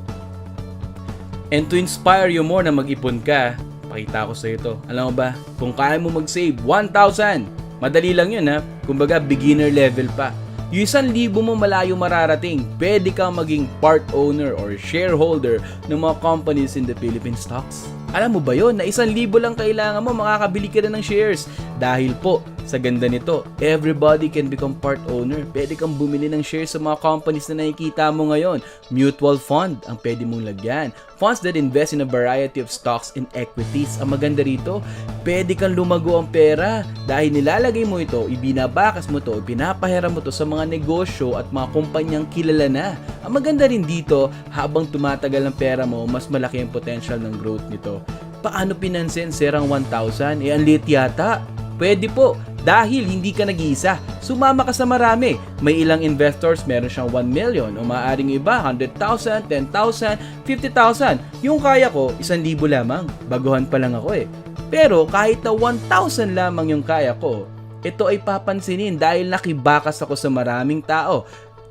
And to inspire you more na mag-ipon ka, pakita ko sa ito. Alam mo ba, kung kaya mo mag-save 1,000, madali lang yun ha. Kumbaga beginner level pa. Yung 1,000 mo malayo mararating, pwede kang maging part owner or shareholder ng mga companies in the Philippine stocks. Alam mo ba yun, na 1,000 lang kailangan mo, makakabili ka na ng shares. Dahil po, sa ganda nito, everybody can become part owner. Pwede kang bumili ng shares sa mga companies na nakikita mo ngayon. Mutual fund ang pwede mong lagyan. Funds that invest in a variety of stocks and equities. Ang maganda rito, pwede kang lumago ang pera. Dahil nilalagay mo ito, ibinabakas mo to, pinapahiram mo to sa mga negosyo at mga kumpanyang kilala na. Ang maganda rin dito, habang tumatagal ang pera mo, mas malaki ang potential ng growth nito. Paano pinansin, sir, ang 1,000? Ang liit yata. Pwede po. Dahil hindi ka nag-iisa, sumama ka sa marami. May ilang investors, meron siyang 1 million o maaaring iba 100,000, 10,000, 50,000. Yung kaya ko, 1,000 lamang. Baguhan pa lang ako eh. Pero kahit na 1,000 lamang yung kaya ko, ito ay papansinin dahil nakibakas ako sa maraming tao.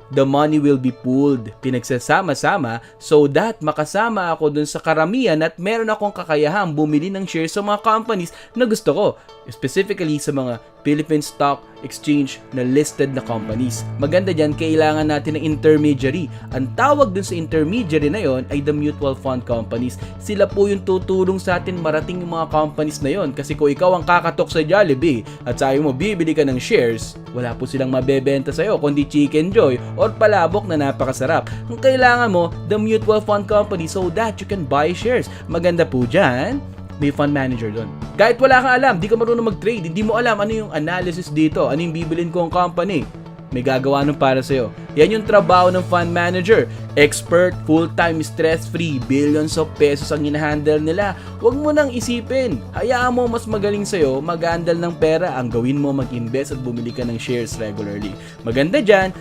The money will be pooled, pinagsasama-sama so that makasama ako dun sa karamihan at meron akong kakayahang bumili ng shares sa mga companies na gusto ko, specifically sa mga Philippine Stock Exchange na listed na companies. Maganda dyan, kailangan natin ng intermediary. Ang tawag dun sa intermediary na yon ay the mutual fund companies. Sila po yung tutulong sa atin marating yung mga companies na yon. Kasi kung ikaw ang kakatok sa Jollibee at sabi mo bibili ka ng shares, wala po silang mabebenta sa'yo kundi Chicken Joy or palabok na napakasarap. Ang kailangan mo, the mutual fund company so that you can buy shares. Maganda po dyan, may fund manager doon. Kahit wala kang alam, di ka marunong mag-trade, hindi mo alam ano yung analysis dito, ano yung bibilin ko ang company, may gagawa nun para sa'yo. Yan yung trabaho ng fund manager. Expert, full-time, stress-free, billions of pesos ang hinahandle nila. Huwag mo nang isipin. Hayaan mo mas magaling sa'yo, mag-handle ng pera. Ang gawin mo, mag-invest at bumili ka ng shares regularly. Maganda dyan,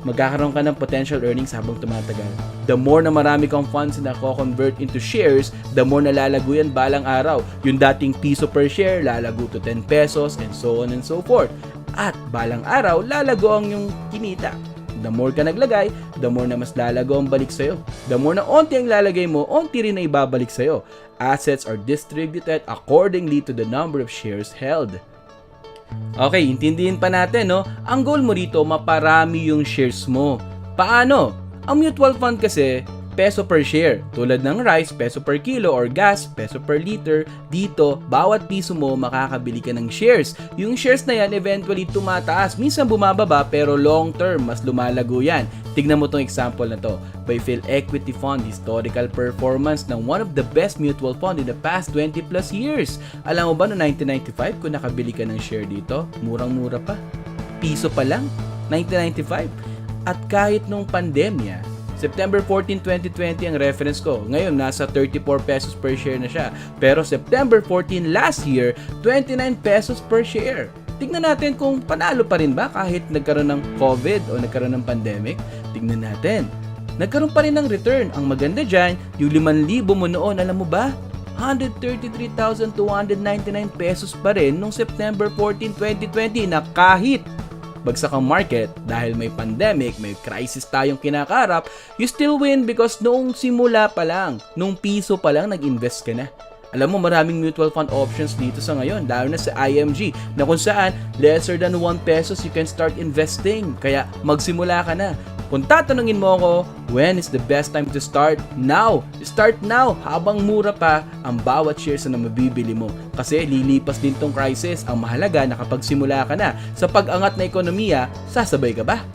magkakaroon ka ng potential earnings habang tumatagal. The more na marami kang funds na convert into shares, the more nalalago yan balang araw. Yung dating piso per share, lalago to 10 pesos and so on and so forth. At balang araw, lalago ang yung kinita. The more ka naglagay, the more na mas lalago ang balik sa'yo. The more na onti ang lalagay mo, onti rin na ibabalik sa'yo. Assets are distributed accordingly to the number of shares held. Okay, intindihin pa natin, no? Ang goal mo rito, maparami yung shares mo. Paano? Ang mutual fund kasi, peso per share. Tulad ng rice, peso per kilo, or gas, peso per liter. Dito, bawat piso mo, makakabili ka ng shares. Yung shares na yan, eventually tumataas. Minsan bumababa, pero long term, mas lumalago yan. Tignan mo tong example na to. By Philequity Fund, historical performance ng one of the best mutual fund in the past 20 plus years. Alam mo ba no 1995 kung nakabili ka ng share dito, murang-mura pa. Piso pa lang, 1995. At kahit nung pandemya, September 14, 2020 ang reference ko. Ngayon, nasa 34 pesos per share na siya. Pero September 14 last year, 29 pesos per share. Tignan natin kung panalo pa rin ba kahit nagkaroon ng COVID o nagkaroon ng pandemic. Tignan natin. Nagkaroon pa rin ng return. Ang maganda dyan, yung 5,000 mo noon, alam mo ba? 133,299 pesos pa rin nung September 14, 2020 na kahit bagsak ang market dahil may pandemic, may crisis tayong kinakarap, you still win because noong simula pa lang, nung piso pa lang, nag-invest ka na. Alam mo, maraming mutual fund options dito sa ngayon, lalo na sa IMG, na kung saan lesser than 1 pesos you can start investing. Kaya magsimula ka na. Kung tatanungin mo ako, when is the best time to start? Now! Start now! Habang mura pa ang bawat shares na mabibili mo. Kasi lilipas din tong crisis. Ang mahalaga, nakapagsimula ka na. Sa pag-angat na ekonomiya, sasabay ka ba?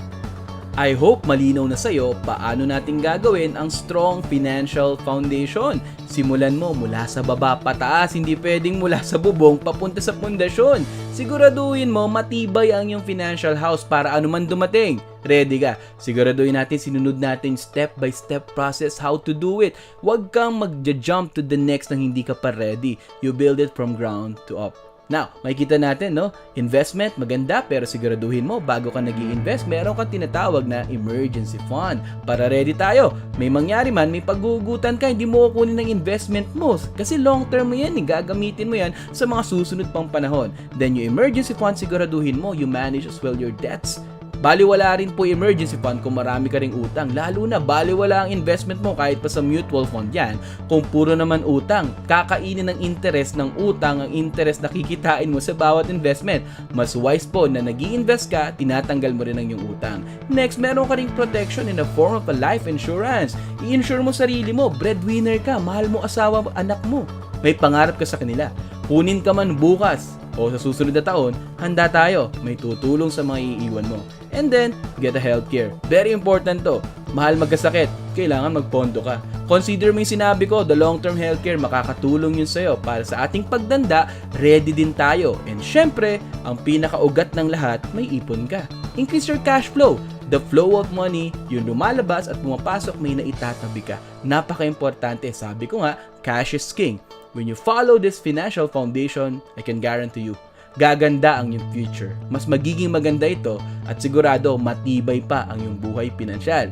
I hope malinaw na sa'yo paano natin gagawin ang strong financial foundation. Simulan mo mula sa baba pataas, hindi pwedeng mula sa bubong papunta sa pundasyon. Siguraduhin mo matibay ang iyong financial house para anuman dumating. Ready ka? Siguraduhin natin sinunod natin step by step process how to do it. Huwag kang mag-jump to the next nang hindi ka pa ready. You build it from ground to up. Now, makikita natin, no? Investment, maganda, pero siguraduhin mo, bago ka nag-i-invest, meron kang tinatawag na emergency fund. Para ready tayo. May mangyari man, may paggugutan ka, hindi mo kukunin ng investment mo. Kasi long term mo yan, gagamitin mo yan sa mga susunod pang panahon. Then yung emergency fund, siguraduhin mo, you manage as well your debts. Baliwala rin po emergency fund kung marami ka ring utang. Lalo na baliwala ang investment mo kahit pa sa mutual fund yan. Kung puro naman utang, kakainin ng interest ng utang ang interest na kikitain mo sa bawat investment. Mas wise po na nag-i-invest ka, tinatanggal mo rin ang iyong utang. Next, meron ka ring protection in the form of a life insurance. I-insure mo sarili mo, breadwinner ka, mahal mo asawa, anak mo. May pangarap ka sa kanila. Kunin ka man bukas o sa susunod na taon, handa tayo. May tutulong sa mga iiwan mo. And then, get a healthcare. Very important to. Mahal magkasakit, kailangan magpondo ka. Consider mo yung sinabi ko, the long-term healthcare, makakatulong yun sa'yo para sa ating pagdanda, ready din tayo. And syempre, ang pinakaugat ng lahat, may ipon ka. Increase your cash flow. The flow of money, yung lumalabas at pumapasok, may naitatabi ka. Napaka-importante. Sabi ko nga, cash is king. When you follow this financial foundation, I can guarantee you, gaganda ang iyong future. Mas magiging maganda ito at sigurado matibay pa ang iyong buhay pinansyal.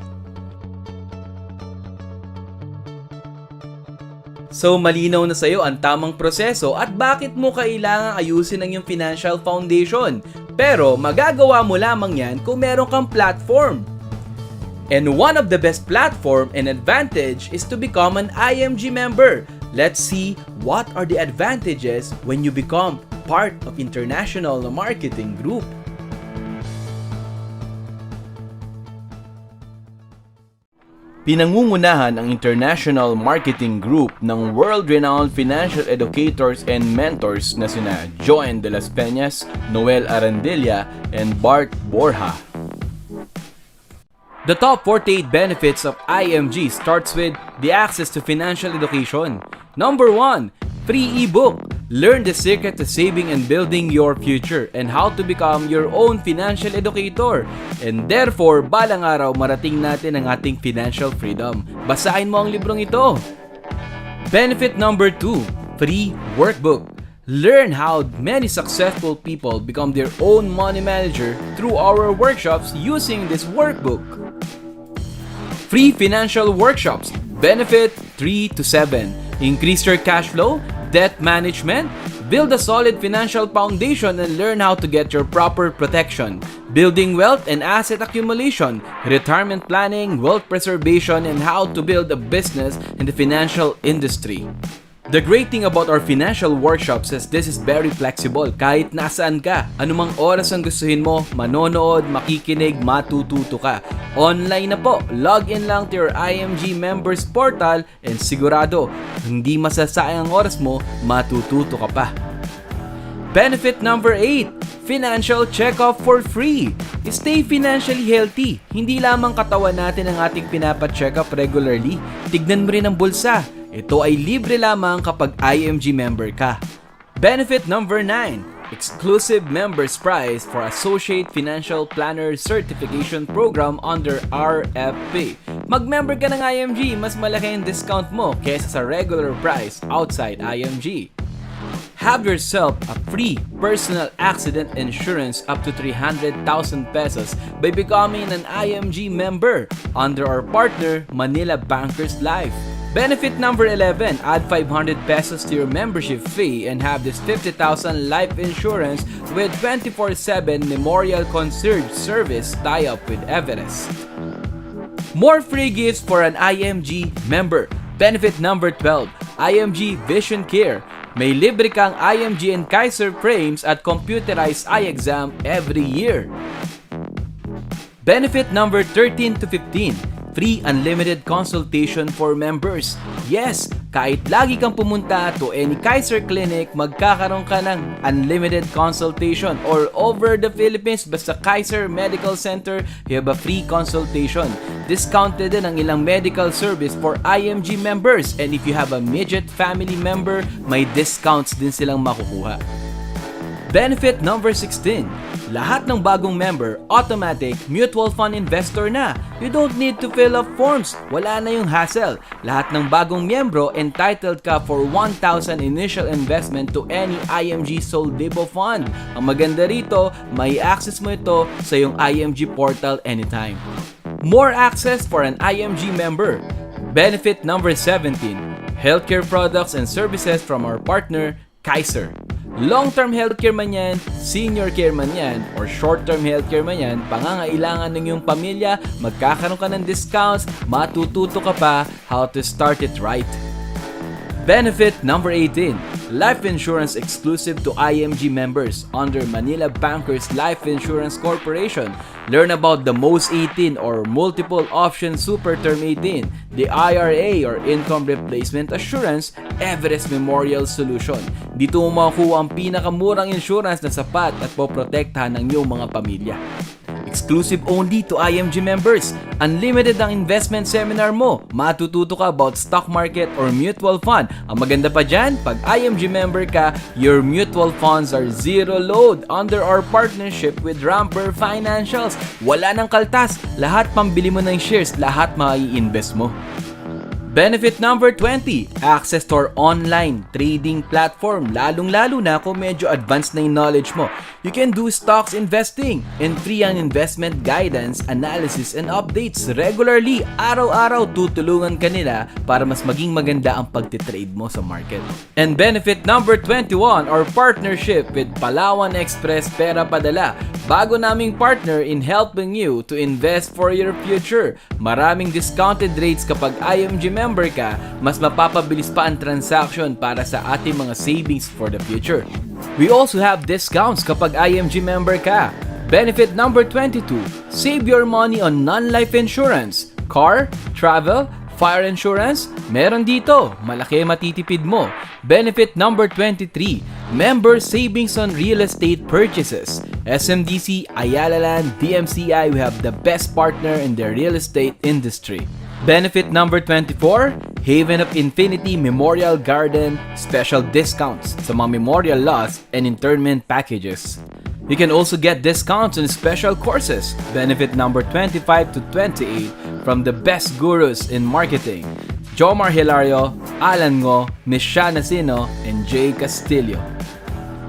So, malinaw na sa'yo ang tamang proseso at bakit mo kailangang ayusin ang iyong financial foundation. Pero, magagawa mo lamang yan kung meron kang platform. And one of the best platform and advantage is to become an IMG member. Let's see what are the advantages when you become part of International Marketing Group. Pinangungunahan ang International Marketing Group ng world-renowned financial educators and mentors na sina Joan de las Peñas, Noel Arandilla, and Bart Borja. The top 48 benefits of IMG starts with the access to financial education. Number 1, free ebook. Learn the secret to saving and building your future and how to become your own financial educator. And therefore, balang araw marating natin ang ating financial freedom. Basahin mo ang librong ito. Benefit number 2, free workbook. Learn how many successful people become their own money manager through our workshops using this workbook. Free financial workshops. Benefit 3 to 7. Increase your cash flow, debt management, build a solid financial foundation and learn how to get your proper protection, building wealth and asset accumulation, retirement planning, wealth preservation, and how to build a business in the financial industry. The great thing about our financial workshops is this is very flexible. Kahit nasaan ka, anumang oras ang gustuhin mo, manonood, makikinig, matututo ka. Online na po, log in lang to your IMG members portal and sigurado, hindi masasayang ang oras mo, matututo ka pa. Benefit number 8, financial check-up for free. Stay financially healthy. Hindi lamang katawan natin ang ating pinapacheck up regularly. Tignan mo rin ang bulsa. Ito ay libre lamang kapag IMG member ka. Benefit number 9, exclusive members price for Associate Financial Planner Certification Program under RFP. Mag-member ka ng IMG, mas malaki ang discount mo kaysa sa regular price outside IMG. Have yourself a free personal accident insurance up to 300,000 pesos by becoming an IMG member under our partner Manila Bankers Life. Benefit number 11, add 500 pesos to your membership fee and have this 50,000 life insurance with 24/7 Memorial Concierge Service tie-up with Everest. More free gifts for an IMG member. Benefit number 12, IMG Vision Care. May libre kang IMG and Kaiser frames at computerized eye exam every year. Benefit number 13 to 15, free unlimited consultation for members. Yes, kahit lagi kang pumunta to any Kaiser clinic, magkakaroon ka ng unlimited consultation or over the Philippines, basta Kaiser Medical Center, you have a free consultation. Discounted din ang ilang medical service for IMG members, and if you have a midget family member, may discounts din silang makukuha. Benefit number 16, lahat ng bagong member, automatic mutual fund investor na. You don't need to fill up forms. Wala na yung hassle. Lahat ng bagong miyembro, entitled ka for 1,000 initial investment to any IMG Soldibo fund. Ang maganda rito, may access mo ito sa yung IMG portal anytime. More access for an IMG member. Benefit number 17, healthcare products and services from our partner, Kaiser. Long-term healthcare man yan, senior care man yan, or short-term healthcare man yan, pangangailangan ng iyong pamilya, magkakaroon ka ng discounts, matututo ka pa how to start it right. Benefit number 18, life insurance exclusive to IMG members under Manila Bankers Life Insurance Corporation. Learn about the MOS 18 or Multiple Option Super Term 18, the IRA or Income Replacement Assurance, Everest Memorial Solution. Dito mo makuha ang pinakamurang insurance na sapat at poprotektahan ng iyong mga pamilya. Exclusive only to IMG members. Unlimited ang investment seminar mo. Matututo ka about stock market or mutual fund. Ang maganda pa dyan, pag IMG member ka, your mutual funds are zero load under our partnership with Ramper Financials. Wala nang kaltas. Lahat pambili mo ng shares, lahat mai-invest mo. Benefit number 20, access to our online trading platform. Lalong-lalo na kung medyo advanced na yung knowledge mo. You can do stocks investing and free ang investment guidance, analysis, and updates regularly. Araw-araw tutulungan ka nila para mas maging maganda ang pagtitrade mo sa market. And benefit number 21, our partnership with Palawan Express Pera Padala. Bago naming partner in helping you to invest for your future. Maraming discounted rates kapag IMG member ka, mas mapapabilis pa ang transaction para sa ating mga savings for the future. We also have discounts kapag IMG member ka. Benefit number 22, save your money on non-life insurance, car, travel, fire insurance, meron dito, malaki matitipid mo. Benefit number 23, member savings on real estate purchases. SMDC, Ayala Land, DMCI, we have the best partner in the real estate industry. Benefit number 24, Haven of Infinity Memorial Garden, special discounts sa mga memorial laws and internment packages. You can also get discounts on special courses. Benefit number 25 to 28 from the best gurus in marketing. Jomar Hilario, Alan Ngo, Miss Shana Sino, and Jay Castillo.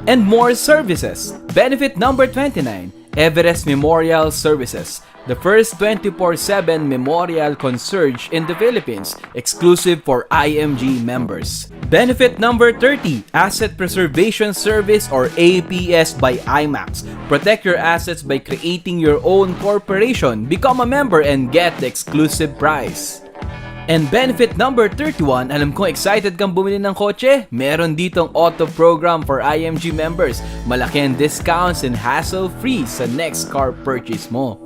And more services. Benefit number 29, Everest Memorial Services. The first 24/7 memorial concierge in the Philippines, exclusive for IMG members. Benefit number 30, Asset Preservation Service or APS by IMAX. Protect your assets by creating your own corporation. Become a member and get the exclusive price. And benefit number 31, alam kong excited kang bumili ng kotse? Meron ditong auto program for IMG members. Malaki ang discounts and hassle-free sa next car purchase mo.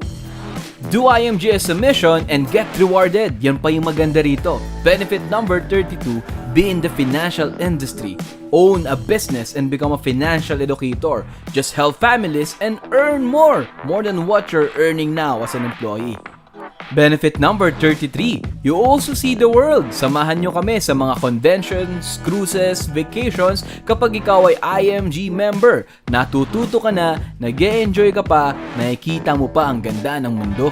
Do IMG as a mission and get rewarded. Yan pa yung maganda rito. Benefit number 32, be in the financial industry. Own a business and become a financial educator. Just help families and earn more than what you're earning now as an employee. Benefit number 33, you also see the world. Samahan nyo kami sa mga conventions, cruises, vacations kapag ikaw ay IMG member. Natututo ka na, nag-e-enjoy ka pa, nakikita mo pa ang ganda ng mundo.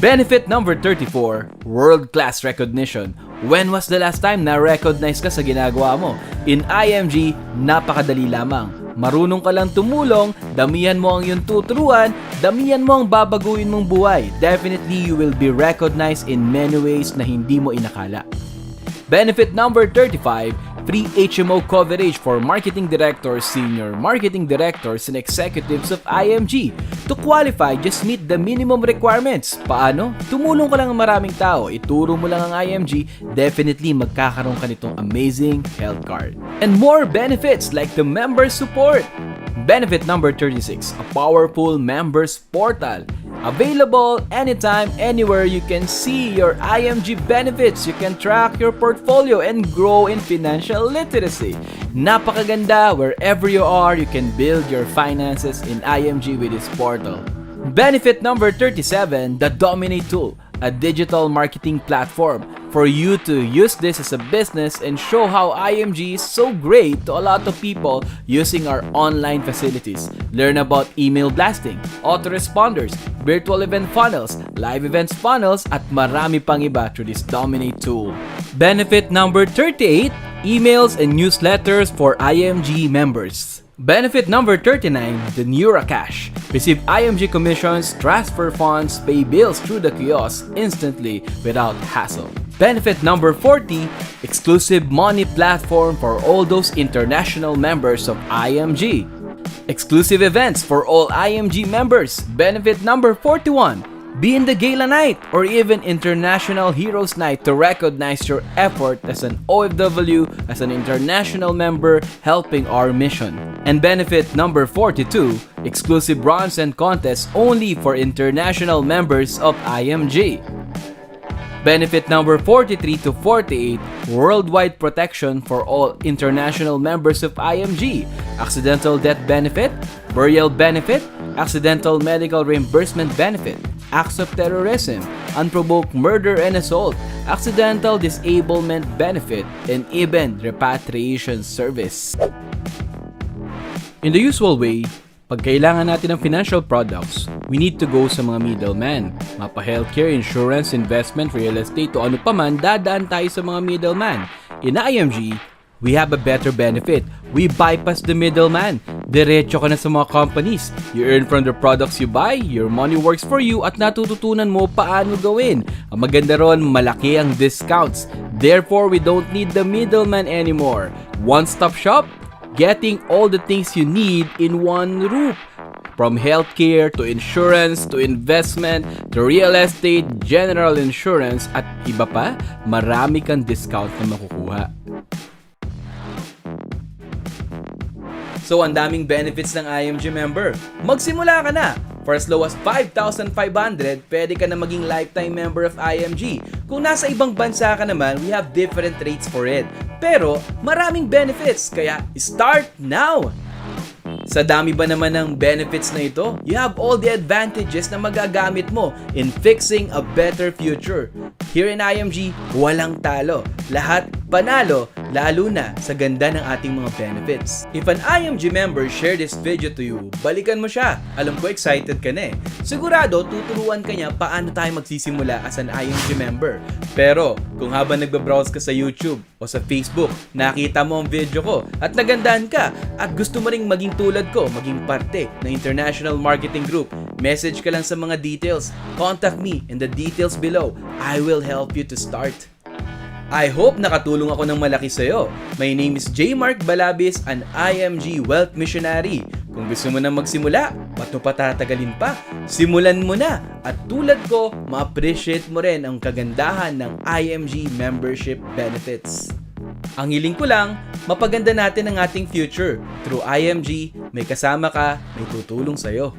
Benefit number 34, world-class recognition. When was the last time na-recognize ka sa ginagawa mo? In IMG, napakadali lamang. Marunong ka lang tumulong, damihan mo ang iyong tuturuan, damihan mo ang babaguhin mong buhay. Definitely, you will be recognized in many ways na hindi mo inakala. Benefit number 35, free HMO coverage for marketing directors, senior marketing directors, and executives of IMG. To qualify, just meet the minimum requirements. Paano? Tumulong ka lang ng maraming tao, ituro mo lang ang IMG, definitely magkakaroon ka nitong amazing health card. And more benefits like the member support. Benefit number 36, a powerful members portal. Available anytime, anywhere. You can see your IMG benefits. You can track your portfolio and grow in financial literacy. Napakaganda. Wherever you are, you can build your finances in IMG with this portal. Benefit number 37, the Dominate Tool, a digital marketing platform for you to use this as a business and show how IMG is so great to a lot of people using our online facilities. Learn about email blasting, autoresponders, virtual event funnels, live events funnels, at marami pang iba through this Dominate tool. Benefit number 38, emails and newsletters for IMG members. Benefit number 39, the NeuraCash. Receive IMG commissions, transfer funds, pay bills through the kiosk instantly without hassle. Benefit number 40, exclusive money platform for all those international members of IMG. Exclusive events for all IMG members. Benefit number 41, be in the Gala Night or even International Heroes Night to recognize your effort as an OFW, as an international member helping our mission. And benefit number 42, exclusive runs and contests only for international members of IMG. Benefit number 43 to 48, worldwide protection for all international members of IMG. Accidental death benefit, burial benefit, accidental medical reimbursement benefit, acts of terrorism, unprovoked murder and assault, accidental disablement benefit, and even repatriation service. In the usual way, Pag kailangan natin ng financial products, we need to go sa mga middleman. Mapa-healthcare, insurance, investment, real estate, o ano pa man, dadaan tayo sa mga middleman. In IMG, we have a better benefit. We bypass the middleman. Diretso ka na sa mga companies. You earn from the products you buy, your money works for you, at natututunan mo paano gawin. Ang maganda ron, malaki ang discounts. Therefore, we don't need the middleman anymore. One-stop shop, getting all the things you need in one roof. From healthcare to insurance to investment to real estate, general insurance at iba pa, marami kang discount na makukuha. So ang daming benefits ng IMG member. Magsimula ka na! For as low as 5,500, pwede ka na maging lifetime member of IMG. Kung nasa ibang bansa ka naman, we have different rates for it. Pero maraming benefits, kaya start now! Sa dami ba naman ng benefits na ito, you have all the advantages na magagamit mo in fixing a better future. Here in IMG, walang talo. Lahat panalo, lalo na sa ganda ng ating mga benefits. If an IMG member share this video to you, balikan mo siya. Alam ko excited ka na eh. Sigurado, tuturuan ka niya paano tayo magsisimula as an IMG member. Pero, kung habang nagbabrowse ka sa YouTube o sa Facebook, nakita mo ang video ko at nagandahan ka at gusto mo ring maging tulad ko, maging parte ng International Marketing Group, message ka lang sa mga details. Contact me in the details below. I will help you to start. I hope nakatulong ako ng malaki sa'yo. My name is J. Mark Balabis, an IMG Wealth Missionary. Kung gusto mo na magsimula, ba't mo patatagalin pa? Simulan mo na! At tulad ko, ma-appreciate mo rin ang kagandahan ng IMG membership benefits. Ang hiling ko lang, mapaganda natin ang ating future. Through IMG, may kasama ka, may tutulong sa'yo.